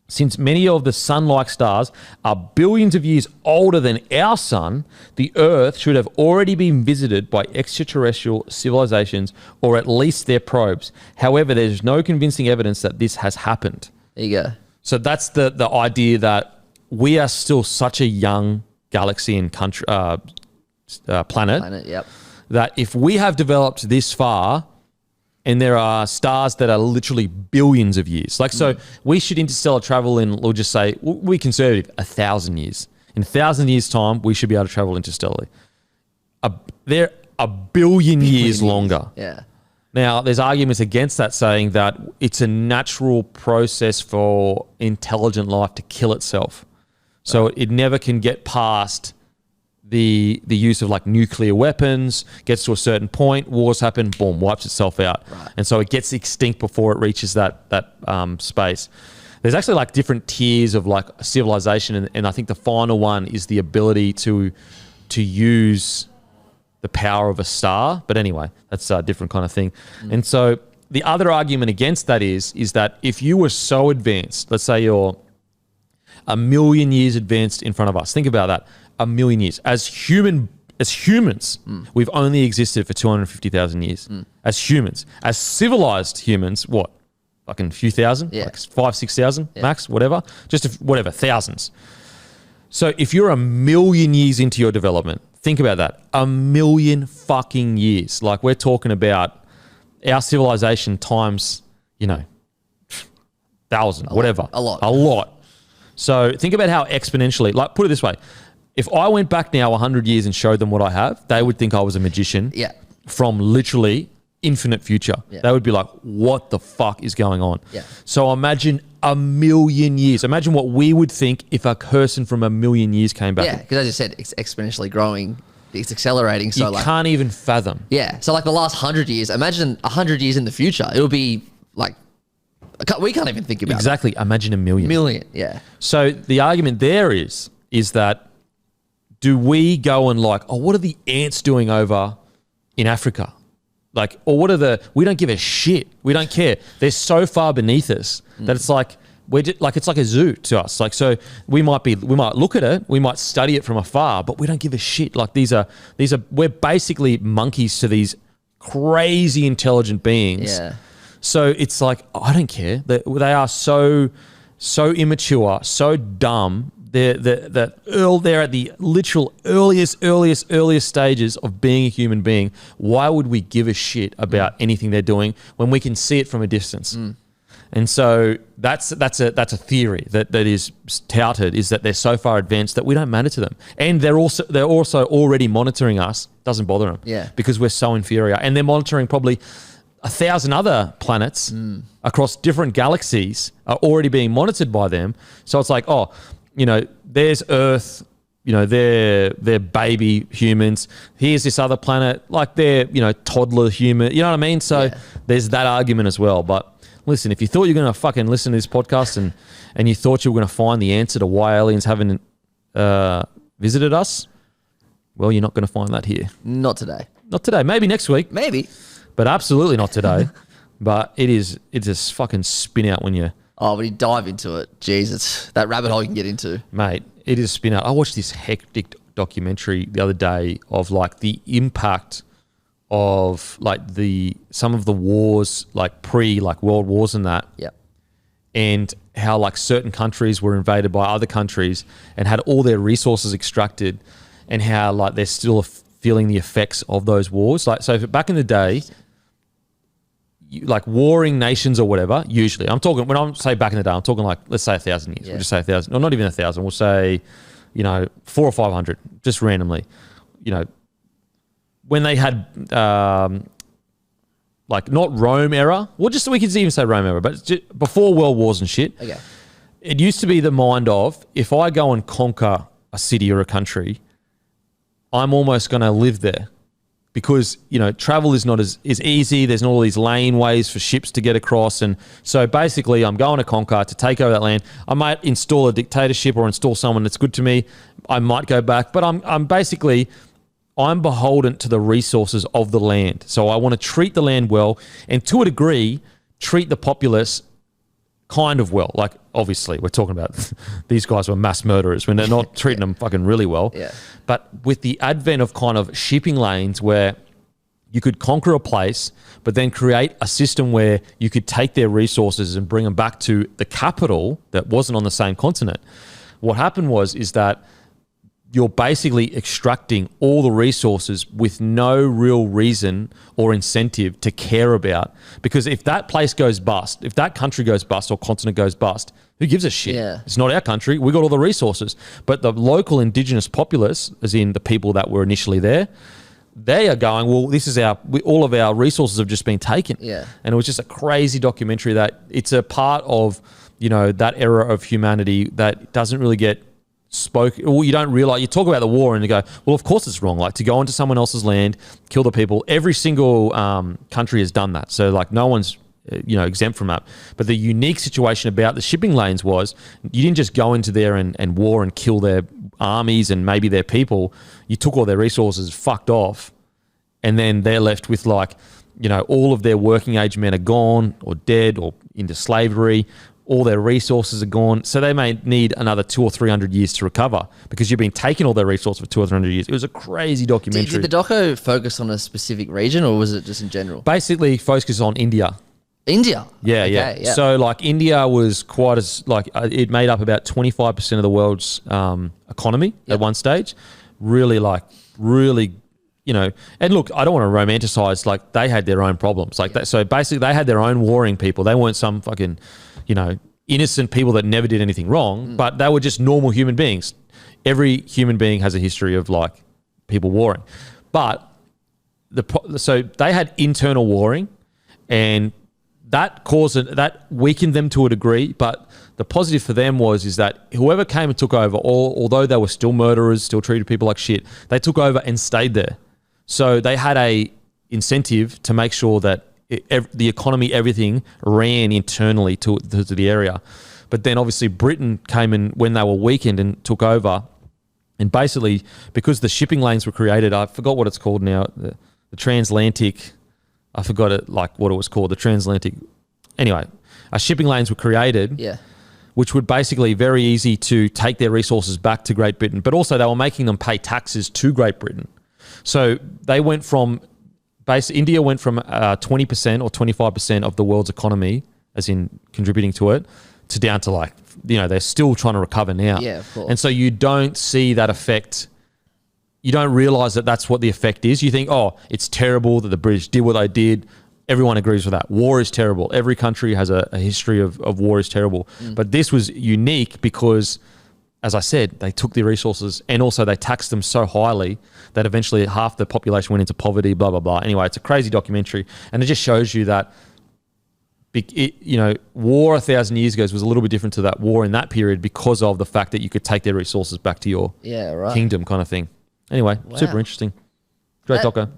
[SPEAKER 2] Since many of the sun-like stars are billions of years older than our sun, the Earth should have already been visited by extraterrestrial civilizations, or at least their probes. However, there's no convincing evidence that this has happened.
[SPEAKER 3] There you go.
[SPEAKER 2] So that's the idea that we are still such a young galaxy and country, planet,
[SPEAKER 3] Yep.
[SPEAKER 2] that if we have developed this far, and there are stars that are literally billions of years. Like, so we should interstellar travel in, we'll just say, we conservative, 1,000 years. In 1,000 years' time, we should be able to travel interstellarly. They're a billion years longer.
[SPEAKER 3] Yeah.
[SPEAKER 2] Now, there's arguments against that, saying that it's a natural process for intelligent life to kill itself. So it never can get past the use of like nuclear weapons, gets to a certain point, wars happen, boom, wipes itself out.
[SPEAKER 3] Right.
[SPEAKER 2] And so it gets extinct before it reaches that space. There's actually like different tiers of like civilization, and I think the final one is the ability to use the power of a star. But anyway, that's a different kind of thing. And so the other argument against that is that if you were so advanced, let's say you're a million years advanced in front of us. Think about that. A million years. As humans, we've only existed for 250,000 years. As humans. As civilized humans, what? Fucking a few thousand?
[SPEAKER 3] Yeah.
[SPEAKER 2] Like 5,000, 6,000 max, whatever. Whatever, thousands. So if you're a million years into your development, think about that. A million fucking years. Like we're talking about our civilization times, 1,000, whatever.
[SPEAKER 3] A lot.
[SPEAKER 2] A lot. So think about how exponentially, like put it this way. If I went back now 100 years and showed them what I have, they would think I was a magician from literally infinite future.
[SPEAKER 3] Yeah.
[SPEAKER 2] They would be like, what the fuck is going on?
[SPEAKER 3] Yeah.
[SPEAKER 2] So imagine a million years. Imagine what we would think if a person from a million years came back.
[SPEAKER 3] Yeah, because as you said, it's exponentially growing. It's accelerating. So
[SPEAKER 2] you can't even fathom.
[SPEAKER 3] Yeah. So like the last 100 years, imagine 100 years in the future. It'll be like, we can't even think about
[SPEAKER 2] Exactly. Imagine a million.
[SPEAKER 3] Million, yeah.
[SPEAKER 2] So the argument there is that do we go and like, oh, what are the ants doing over in Africa? Like, or what are we don't give a shit. We don't care. They're so far beneath us that it's like, it's like a zoo to us. Like, so we might look at it, we might study it from afar, but we don't give a shit. Like we're basically monkeys to these crazy intelligent beings.
[SPEAKER 3] Yeah.
[SPEAKER 2] So it's like, I don't care. They are so immature, so dumb. They're at the literal earliest stages of being a human being. Why would we give a shit about anything they're doing when we can see it from a distance? And so that's a theory that is touted, is that they're so far advanced that we don't matter to them, and they're also already monitoring us. Doesn't bother them, because we're so inferior, and they're monitoring probably 1,000 other planets across different galaxies are already being monitored by them. So it's like, oh, there's Earth, they're baby humans. Here's this other planet, like they're, toddler human. You know what I mean? So there's that argument as well. But listen, if you thought you were going to fucking listen to this podcast and you thought you were going to find the answer to why aliens haven't visited us, well, you're not going to find that here.
[SPEAKER 3] Not today.
[SPEAKER 2] Not today. Maybe next week.
[SPEAKER 3] Maybe.
[SPEAKER 2] But absolutely not today. But it's a fucking spin out when you...
[SPEAKER 3] Oh, when you dive into it, Jesus, that rabbit hole you can get into.
[SPEAKER 2] Mate, it is spin out. I watched this hectic documentary the other day of like the impact of like some of the wars, like world wars and that.
[SPEAKER 3] Yep.
[SPEAKER 2] And how like certain countries were invaded by other countries and had all their resources extracted, and how like they're still feeling the effects of those wars. Like, so back in the day, like warring nations or whatever, usually I'm talking, when I say back in the day, I'm talking like, let's say 1,000 years. We'll just say 1,000, or not even 1,000. We'll say, 400 or 500, just randomly, when they had, like not Rome era, we could even say Rome era, but just before world wars and shit.
[SPEAKER 3] Okay.
[SPEAKER 2] It used to be the mind of, if I go and conquer a city or a country, I'm almost going to live there. Because, travel is not as easy. There's not all these laneways for ships to get across. And so basically I'm going to conquer, to take over that land. I might install a dictatorship or install someone that's good to me. I might go back. But I'm beholden to the resources of the land. So I want to treat the land well, and to a degree, treat the populace kind of well. Like, obviously, we're talking about these guys were mass murderers when they're not treating them fucking really well.
[SPEAKER 3] Yeah.
[SPEAKER 2] But with the advent of kind of shipping lanes where you could conquer a place, but then create a system where you could take their resources and bring them back to the capital that wasn't on the same continent. What happened is that you're basically extracting all the resources with no real reason or incentive to care about. Because if that place goes bust, if that country goes bust or continent goes bust, who gives a shit?
[SPEAKER 3] Yeah.
[SPEAKER 2] It's not our country. We got all the resources. But the local indigenous populace, as in the people that were initially there, they are going, well, this is all of our resources have just been taken.
[SPEAKER 3] Yeah.
[SPEAKER 2] And it was just a crazy documentary that it's a part of, that era of humanity that doesn't really get well, you don't realize, you talk about the war and you go, well, of course it's wrong. Like, to go into someone else's land, kill the people. Every single country has done that. So like no one's, exempt from that. But the unique situation about the shipping lanes was you didn't just go into there and war and kill their armies and maybe their people. You took all their resources, fucked off, and then they're left with like, all of their working age men are gone or dead or into slavery. all their resources are gone. So they may need another 200 or 300 years to recover because you've been taking all their resources for 200 or 300 years. It was a crazy documentary.
[SPEAKER 3] Did the doco focus on a specific region or was it just in general?
[SPEAKER 2] Basically focus on India.
[SPEAKER 3] India?
[SPEAKER 2] Yeah,
[SPEAKER 3] Okay,
[SPEAKER 2] yeah. So like India was quite as like it made up about 25% of the world's economy at one stage. Really, you know, and look, I don't want to romanticize, like they had their own problems like that. So basically they had their own warring people. They weren't some fucking, you know, innocent people that never did anything wrong, but they were just normal human beings. Every human being has a history of like people warring, but so they had internal warring, and that weakened them to a degree. But the positive for them is that whoever came and took over, although they were still murderers, still treated people like shit, they took over and stayed there. So they had a incentive to make sure that the economy, everything ran internally to the area. But then obviously Britain came in when they were weakened and took over. And basically, because the shipping lanes were created, I forgot what it's called now, the transatlantic, I forgot it, like what it was called, the transatlantic. Anyway, shipping lanes were created, which would basically very easy to take their resources back to Great Britain. But also they were making them pay taxes to Great Britain. So they went from, India went from 20% or 25% of the world's economy, as in contributing to it, to down to like, you know, they're still trying to recover now.
[SPEAKER 3] Yeah, of course.
[SPEAKER 2] And so you don't see that effect. You don't realize that that's what the effect is. You think, oh, it's terrible that the British did what they did. Everyone agrees with that. War is terrible. Every country has a history of war is terrible. But this was unique because, as I said, they took the resources and also they taxed them so highly that eventually half the population went into poverty, blah, blah, blah. Anyway, it's a crazy documentary. And it just shows you that, you know, war 1,000 years ago was a little bit different to that war in that period because of the fact that you could take their resources back to your kingdom kind of thing. Anyway, super interesting. Great doco.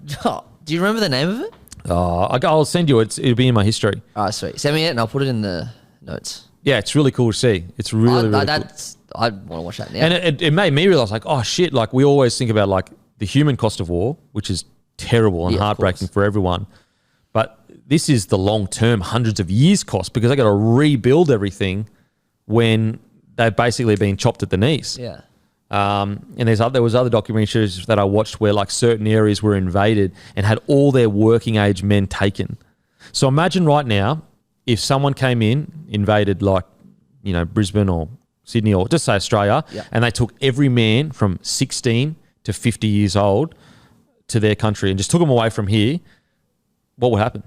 [SPEAKER 3] Do you remember the name of it?
[SPEAKER 2] I'll send you it. It'll be in my history.
[SPEAKER 3] All right, sweet. Send me it and I'll put it in the notes.
[SPEAKER 2] Yeah, it's really cool to see. It's really cool.
[SPEAKER 3] I want to watch that now.
[SPEAKER 2] And it made me realize, like, oh shit, like we always think about like the human cost of war, which is terrible and heartbreaking for everyone. But this is the long-term, hundreds of years cost because they got to rebuild everything when they've basically been chopped at the knees.
[SPEAKER 3] Yeah.
[SPEAKER 2] And there was other documentaries that I watched where like certain areas were invaded and had all their working age men taken. So imagine right now if someone came in, invaded like, you know, Brisbane or Sydney or just say Australia, and they took every man from 16 to 50 years old to their country and just took them away from here, what would happen?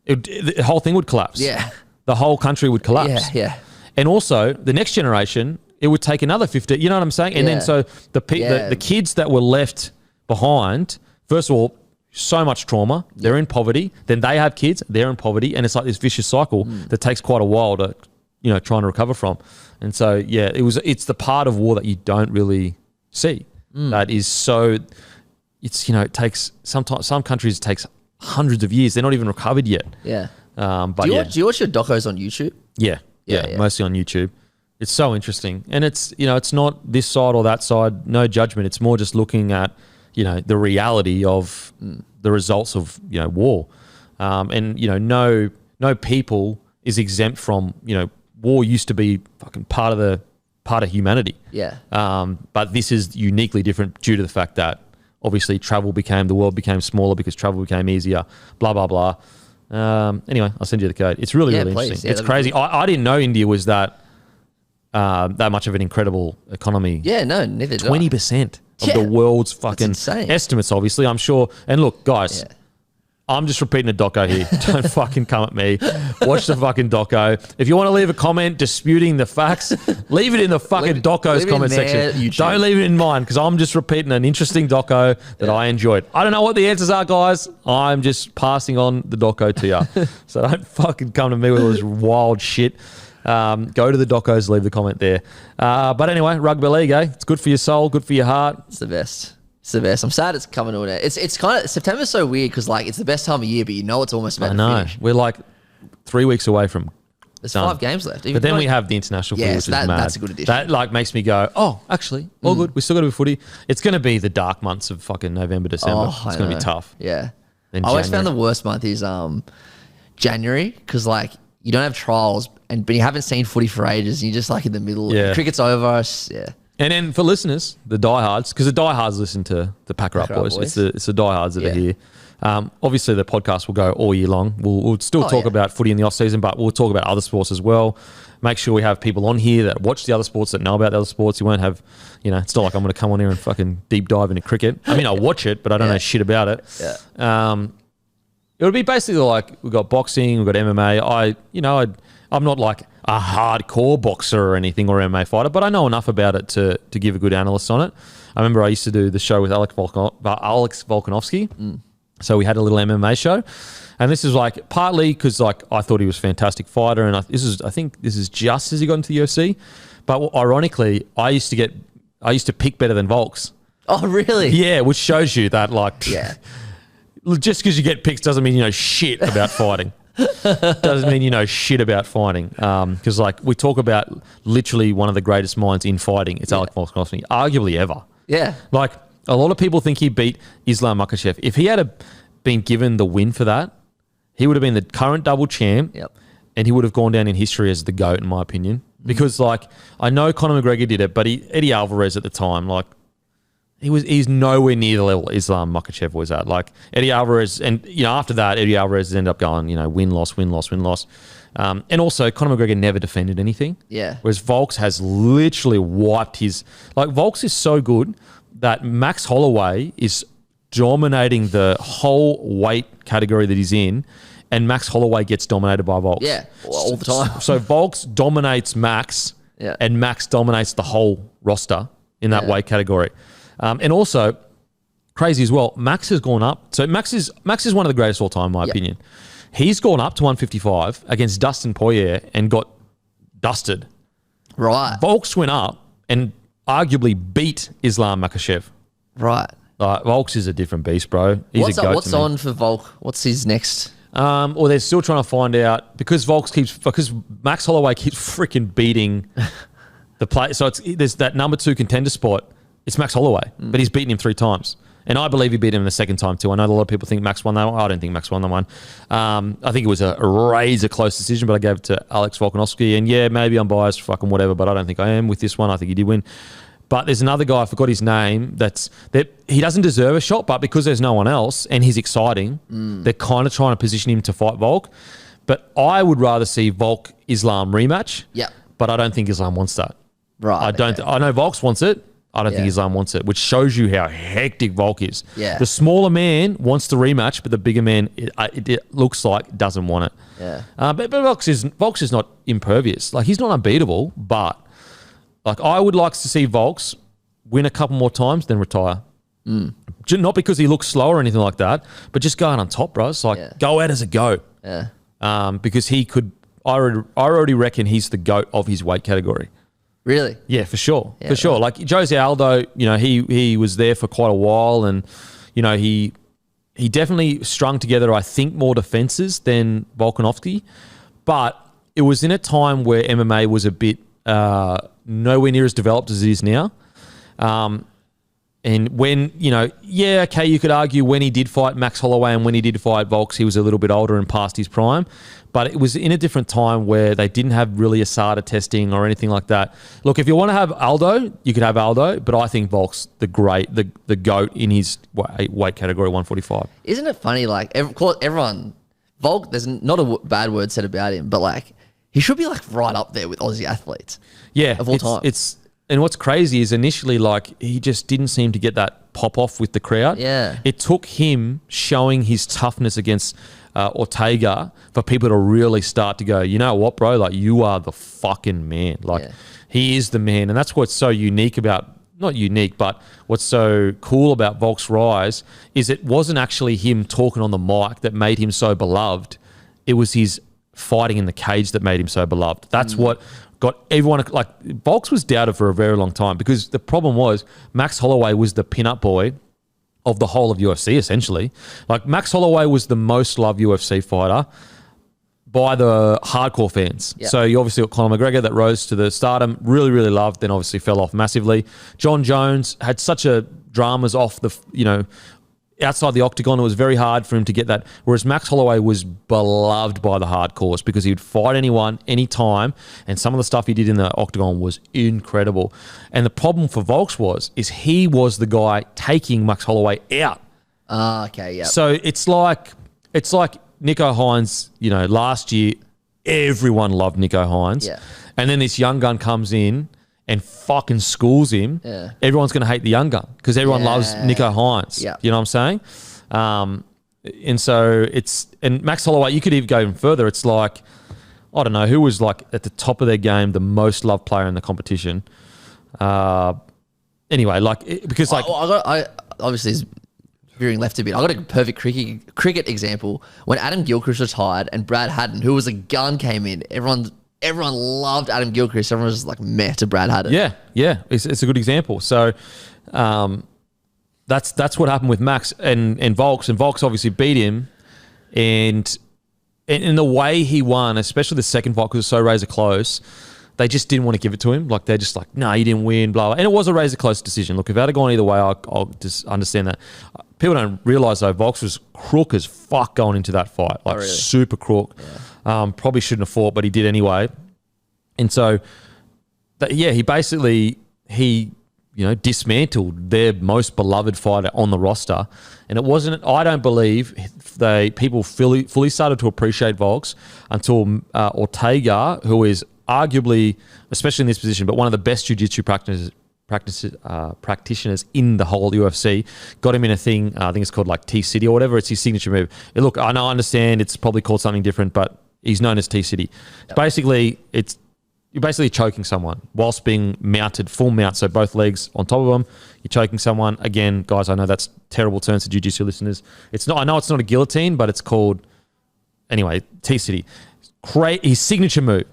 [SPEAKER 2] The whole thing would collapse.
[SPEAKER 3] Yeah.
[SPEAKER 2] The whole country would collapse.
[SPEAKER 3] Yeah.
[SPEAKER 2] And also the next generation, it would take another 50, you know what I'm saying? And then so the kids that were left behind, first of all, so much trauma, they're in poverty, then they have kids, they're in poverty, and it's like this vicious cycle that takes quite a while to, you know, trying to recover from. And so, yeah, it's the part of war that you don't really see. That is so, it's, you know, it takes, sometimes some countries it takes hundreds of years. They're not even recovered yet.
[SPEAKER 3] Yeah.
[SPEAKER 2] But
[SPEAKER 3] do you watch your docos on YouTube?
[SPEAKER 2] Yeah, mostly on YouTube. It's so interesting. And it's, you know, it's not this side or that side, no judgment. It's more just looking at, you know, the reality of the results of, you know, war. And, you know, no people is exempt from, you know, war used to be fucking part of humanity. Yeah. But this is uniquely different due to the fact that obviously the world became smaller because travel became easier, blah, blah, blah. Anyway, I'll send you the code. It's really interesting. Yeah, it's crazy. I didn't know India was that much of an incredible economy.
[SPEAKER 3] Yeah, no, neither did I.
[SPEAKER 2] 20% of the world's fucking estimates, obviously, I'm sure. And look, guys, I'm just repeating a doco here. Don't fucking come at me. Watch the fucking doco. If you want to leave a comment disputing the facts, leave it in the fucking doco's comment section. YouTube. Don't leave it in mine because I'm just repeating an interesting doco that I enjoyed. I don't know what the answers are, guys. I'm just passing on the doco to you. So don't fucking come to me with all this wild shit. Go to the docos, leave the comment there. But anyway, rugby league, eh? It's good for your soul, good for your heart.
[SPEAKER 3] It's the best. It's the best. I'm sad it's coming to an end. It's kind of, September's so weird because like it's the best time of year, but you know it's almost about to finish.
[SPEAKER 2] We're like 3 weeks away from
[SPEAKER 3] There's 5 games left.
[SPEAKER 2] But then we have the international footy, which is mad.
[SPEAKER 3] That's a good addition.
[SPEAKER 2] That like makes me go, oh, actually, all good. We still got to be footy. It's going to be the dark months of fucking November, December. It's going to be tough.
[SPEAKER 3] Yeah. I always found the worst month is January because like you don't have trials, but you haven't seen footy for ages, and you're just like in the middle.
[SPEAKER 2] Yeah.
[SPEAKER 3] Cricket's over. Yeah.
[SPEAKER 2] And then for listeners, the diehards, because the diehards listen to the Packer Up Boys. It's the diehards that are here. Obviously, the podcast will go all year long. We'll still talk about footy in the off season, but we'll talk about other sports as well. Make sure we have people on here that watch the other sports, that know about the other sports. You won't have, it's not like I'm going to come on here and fucking deep dive into cricket. I mean, I'll watch it, but I don't know shit about it.
[SPEAKER 3] Yeah.
[SPEAKER 2] It would be basically like we've got boxing, we've got MMA. I'm not like a hardcore boxer or anything or MMA fighter, but I know enough about it to give a good analyst on it. I remember I used to do the show with Alex Volkanovski. So we had a little MMA show, and this is like partly because like I thought he was a fantastic fighter, and I think this is just as he got into the UFC. But ironically, I used to pick better than Volks.
[SPEAKER 3] Oh, really?
[SPEAKER 2] Yeah, which shows you that like just because you get picks doesn't mean you know shit about fighting. Doesn't mean you know shit about fighting. Because like we talk about literally one of the greatest minds in fighting. It's Alex Volkanovski, arguably ever.
[SPEAKER 3] Yeah.
[SPEAKER 2] Like a lot of people think he beat Islam Makhachev. If he had been given the win for that, he would have been the current double champ.
[SPEAKER 3] Yep.
[SPEAKER 2] And he would have gone down in history as the GOAT, in my opinion. Because like I know Conor McGregor did it, but Eddie Alvarez at the time, like he's nowhere near the level Islam Makhachev was at. Like Eddie Alvarez, and after that, Eddie Alvarez ended up going, win loss. And also Conor McGregor never defended anything.
[SPEAKER 3] Yeah.
[SPEAKER 2] Whereas Volks has literally wiped his. Like Volks is so good that Max Holloway is dominating the whole weight category that he's in, and Max Holloway gets dominated by Volks.
[SPEAKER 3] Yeah, all the time.
[SPEAKER 2] So Volks dominates Max, and Max dominates the whole roster in that weight category. And also, crazy as well, Max has gone up. So Max is one of the greatest of all time, in my opinion. He's gone up to 155 against Dustin Poirier and got dusted.
[SPEAKER 3] Right.
[SPEAKER 2] Volks went up and arguably beat Islam Makhachev.
[SPEAKER 3] Right.
[SPEAKER 2] Volks is a different beast, bro. He's a goat
[SPEAKER 3] what's
[SPEAKER 2] to me.
[SPEAKER 3] on for Volk? What's his next?
[SPEAKER 2] Well, they're still trying to find out because Max Holloway keeps freaking beating the play. So there's that number 2 contender spot. It's Max Holloway, but he's beaten him 3 times. And I believe he beat him the second time too. I know a lot of people think Max won that one. I don't think Max won that one. I think it was a razor close decision, but I gave it to Alex Volkanovski. And yeah, maybe I'm biased, fucking whatever, but I don't think I am with this one. I think he did win. But there's another guy, I forgot his name, that he doesn't deserve a shot, but because there's no one else and he's exciting, they're kind of trying to position him to fight Volk. But I would rather see Volk-Islam rematch.
[SPEAKER 3] Yeah.
[SPEAKER 2] But I don't think Islam wants that.
[SPEAKER 3] Right.
[SPEAKER 2] I don't. I know Volks wants it. I don't think Islam wants it, which shows you how hectic Volk is.
[SPEAKER 3] Yeah.
[SPEAKER 2] The smaller man wants the rematch, but the bigger man, it looks like, doesn't want it.
[SPEAKER 3] Yeah.
[SPEAKER 2] But Volks is not impervious. Like, he's not unbeatable, but like I would like to see Volks win a couple more times, then retire. Not because he looks slow or anything like that, but just going on top, bro. It's like, go out as a GOAT.
[SPEAKER 3] Yeah.
[SPEAKER 2] Because he could, I already reckon he's the GOAT of his weight category.
[SPEAKER 3] Really?
[SPEAKER 2] Yeah, for sure. For sure. Like Jose Aldo, he was there for quite a while, and, he definitely strung together, I think, more defenses than Volkanovski. But it was in a time where MMA was a bit nowhere near as developed as it is now. And when, you could argue when he did fight Max Holloway and when he did fight Volks, he was a little bit older and past his prime. But it was in a different time where they didn't have really ASADA testing or anything like that. Look, if you want to have Aldo, you could have Aldo, but I think Volk's the GOAT in his weight category, 145.
[SPEAKER 3] Isn't it funny, like, everyone, Volk, there's not a bad word said about him, but, like, he should be, like, right up there with Aussie athletes.
[SPEAKER 2] Yeah.
[SPEAKER 3] Of all time.
[SPEAKER 2] And what's crazy is initially, like, he just didn't seem to get that pop off with the crowd.
[SPEAKER 3] Yeah.
[SPEAKER 2] It took him showing his toughness against Ortega for people to really start to go, you know what, bro? Like, you are the fucking man. Like, he is the man. And that's what's so unique about, not unique, but what's so cool about Volk's rise is it wasn't actually him talking on the mic that made him so beloved. It was his fighting in the cage that made him so beloved. That's what got everyone, like, Volks was doubted for a very long time because the problem was Max Holloway was the pin-up boy of the whole of UFC, essentially. Like, Max Holloway was the most loved UFC fighter by the hardcore fans.
[SPEAKER 3] Yep.
[SPEAKER 2] So you obviously got Conor McGregor that rose to the stardom, really, really loved, then obviously fell off massively. John Jones had such a dramas off the, outside the octagon, it was very hard for him to get that. Whereas Max Holloway was beloved by the hardcores because he would fight anyone, anytime, and some of the stuff he did in the octagon was incredible. And the problem for Volks is he was the guy taking Max Holloway out.
[SPEAKER 3] Okay, yeah.
[SPEAKER 2] So it's like Nico Hines, last year, everyone loved Nico Hines.
[SPEAKER 3] Yeah.
[SPEAKER 2] And then this young gun comes in and fucking schools him.
[SPEAKER 3] Yeah.
[SPEAKER 2] Everyone's going to hate the young gun because everyone loves Nico Hines.
[SPEAKER 3] Yeah.
[SPEAKER 2] You know what I'm saying? And so and Max Holloway, you could even go even further. It's like, I don't know, who was like at the top of their game, the most loved player in the competition. Anyway, because
[SPEAKER 3] I obviously it's veering left a bit. I got a perfect cricket example. When Adam Gilchrist retired and Brad Haddon, who was a gun, came in, everyone loved Adam Gilchrist. Everyone was just like meh to Brad Haddon.
[SPEAKER 2] Yeah. It's a good example. So that's what happened with Max and Volks. And Volks obviously beat him. And in the way he won, especially the second fight because it was so razor close, they just didn't want to give it to him. Like, they're just like, no, you didn't win, blah, blah. And it was a razor close decision. Look, if it had gone either way, I'll just understand that. People don't realise, though, Volks was crook as fuck going into that fight. Like,
[SPEAKER 3] really?
[SPEAKER 2] super crook. Yeah. Probably shouldn't have fought, but he did anyway. And so, he basically, dismantled their most beloved fighter on the roster. And it wasn't, I don't believe people fully started to appreciate Volks until Ortega, who is arguably, especially in this position, but one of the best jiu-jitsu practitioners in the whole UFC, got him in a thing, I think it's called like T-City or whatever. It's his signature move. Look, I understand it's probably called something different, but he's known as T-City. Yep. Basically, you're basically choking someone whilst being mounted, full mount, so both legs on top of them. You're choking someone. Again, guys, I know that's terrible terms to jiu-jitsu listeners. I know it's not a guillotine, but it's called, anyway, T-City. His signature move.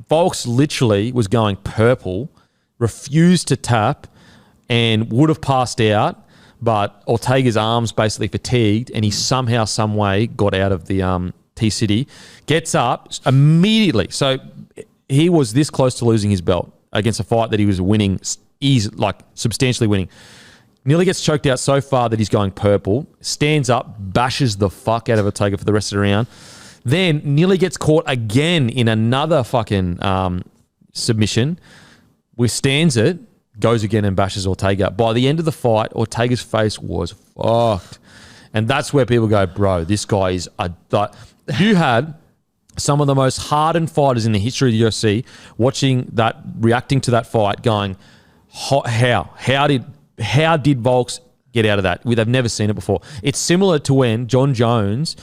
[SPEAKER 2] Volks literally was going purple, refused to tap, and would have passed out, but Ortega's arms basically fatigued, and he somehow, some way got out of the T-City, gets up immediately. So he was this close to losing his belt against a fight that he was winning, substantially winning. Nearly gets choked out so far that he's going purple, stands up, bashes the fuck out of Ortega for the rest of the round. Then nearly gets caught again in another fucking submission, withstands it, goes again and bashes Ortega. By the end of the fight, Ortega's face was fucked. And that's where people go, bro, this guy is you had some of the most hardened fighters in the history of the UFC reacting to that fight, going, how did Volks get out of that? They've never seen it before. It's similar to when John Jones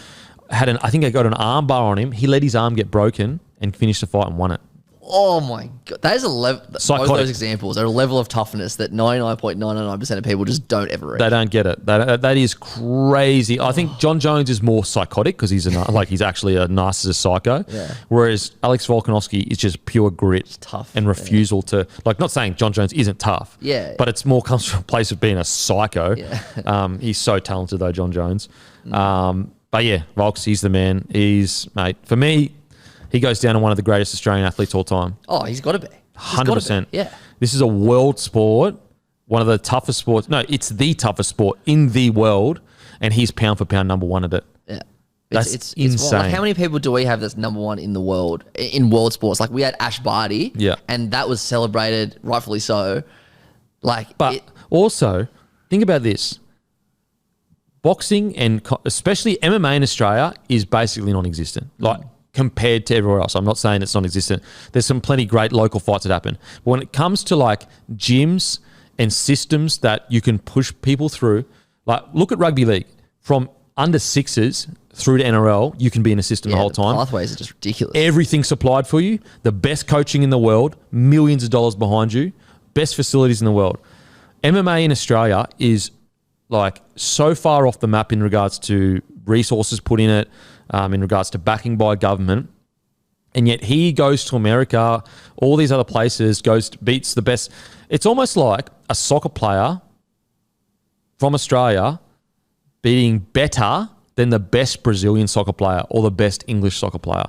[SPEAKER 2] I think I got an arm bar on him. He let his arm get broken and finished the fight and won it.
[SPEAKER 3] Oh my God. That is a level, both of those examples are a level of toughness that 99.99% of people just don't ever reach.
[SPEAKER 2] They don't get it. That is crazy. I think John Jones is more psychotic because he's actually a narcissist psycho. Yeah. Whereas Alex Volkanovski is just pure grit and refusal to, not saying John Jones isn't tough.
[SPEAKER 3] Yeah.
[SPEAKER 2] But it's more comes from a place of being a psycho. Yeah. He's so talented though, John Jones. But yeah, Volks, he's the man. Mate, for me, he goes down to one of the greatest Australian athletes all time.
[SPEAKER 3] Oh, he's got to be.
[SPEAKER 2] 100%.
[SPEAKER 3] Yeah. This
[SPEAKER 2] is a world sport, one of the toughest sports. No, it's the toughest sport in the world, and he's pound for pound number one at it.
[SPEAKER 3] Yeah.
[SPEAKER 2] It's insane.
[SPEAKER 3] How many people do we have that's number one in the world, in world sports? We had Ash Barty, and that was celebrated, rightfully so.
[SPEAKER 2] Also, think about this. Boxing and especially MMA in Australia is basically non-existent. Compared to everywhere else. I'm not saying it's non-existent. There's some plenty great local fights that happen. But when it comes to gyms and systems that you can push people through, look at rugby league. From under sixes through to NRL, you can be in a system the whole time.
[SPEAKER 3] Pathways are just ridiculous.
[SPEAKER 2] Everything supplied for you, the best coaching in the world, millions of dollars behind you, best facilities in the world. MMA in Australia is so far off the map in regards to resources put in it, in regards to backing by government. And yet he goes to America, all these other places, beats the best. It's almost like a soccer player from Australia beating better than the best Brazilian soccer player or the best English soccer player.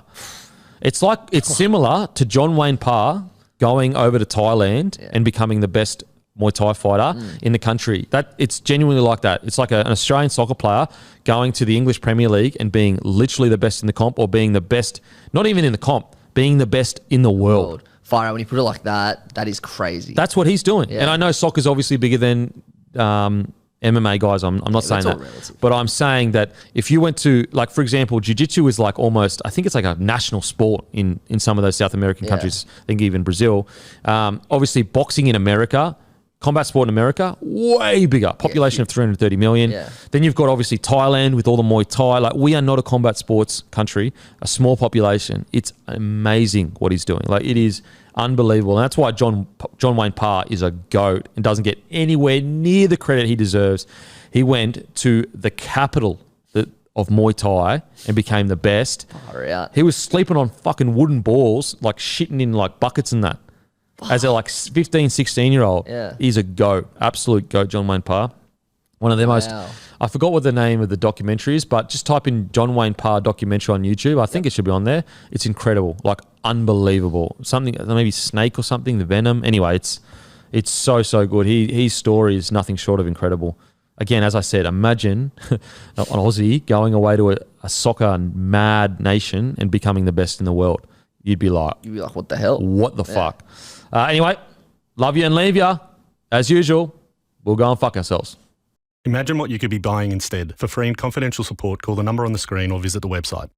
[SPEAKER 2] It's similar to John Wayne Parr going over to Thailand and becoming the best Muay Thai fighter in the country. That it's genuinely like that. It's like an Australian soccer player going to the English Premier League and being literally the best in the comp, or being the best, not even in the comp, being the best in the world.
[SPEAKER 3] Fire out when you put it like that. That is crazy.
[SPEAKER 2] That's what he's doing.
[SPEAKER 3] Yeah.
[SPEAKER 2] And I know soccer's obviously bigger than MMA guys. I'm not saying that.
[SPEAKER 3] Relative.
[SPEAKER 2] But I'm saying that if you went to, like, for example, jiu-jitsu is like almost, I think it's like a national sport in some of those South American countries. I think even Brazil. Obviously, boxing in America, combat sport in America, way bigger. Population of 330 million.
[SPEAKER 3] Yeah.
[SPEAKER 2] Then you've got obviously Thailand with all the Muay Thai. Like, we are not a combat sports country, a small population. It's amazing what he's doing. Like, it is unbelievable. And that's why John Wayne Parr is a GOAT and doesn't get anywhere near the credit he deserves. He went to the capital of Muay Thai and became the best.
[SPEAKER 3] Far out.
[SPEAKER 2] He was sleeping on fucking wooden balls, like shitting in like buckets and that. As a like 15, 16-year-old.
[SPEAKER 3] Yeah.
[SPEAKER 2] He's a GOAT, absolute GOAT, John Wayne Parr. One of the most, I forgot what the name of the documentary is, but just type in John Wayne Parr documentary on YouTube. I think it should be on there. It's incredible, like unbelievable. Something, maybe Snake or something, the Venom. Anyway, it's so good. His story is nothing short of incredible. Again, as I said, imagine an Aussie going away to a soccer mad nation and becoming the best in the world. You'd be like,
[SPEAKER 3] what the hell?
[SPEAKER 2] What the fuck? Anyway, love you and leave you. As usual, we'll go and fuck ourselves.
[SPEAKER 1] Imagine what you could be buying instead. For free and confidential support, call the number on the screen or visit the website.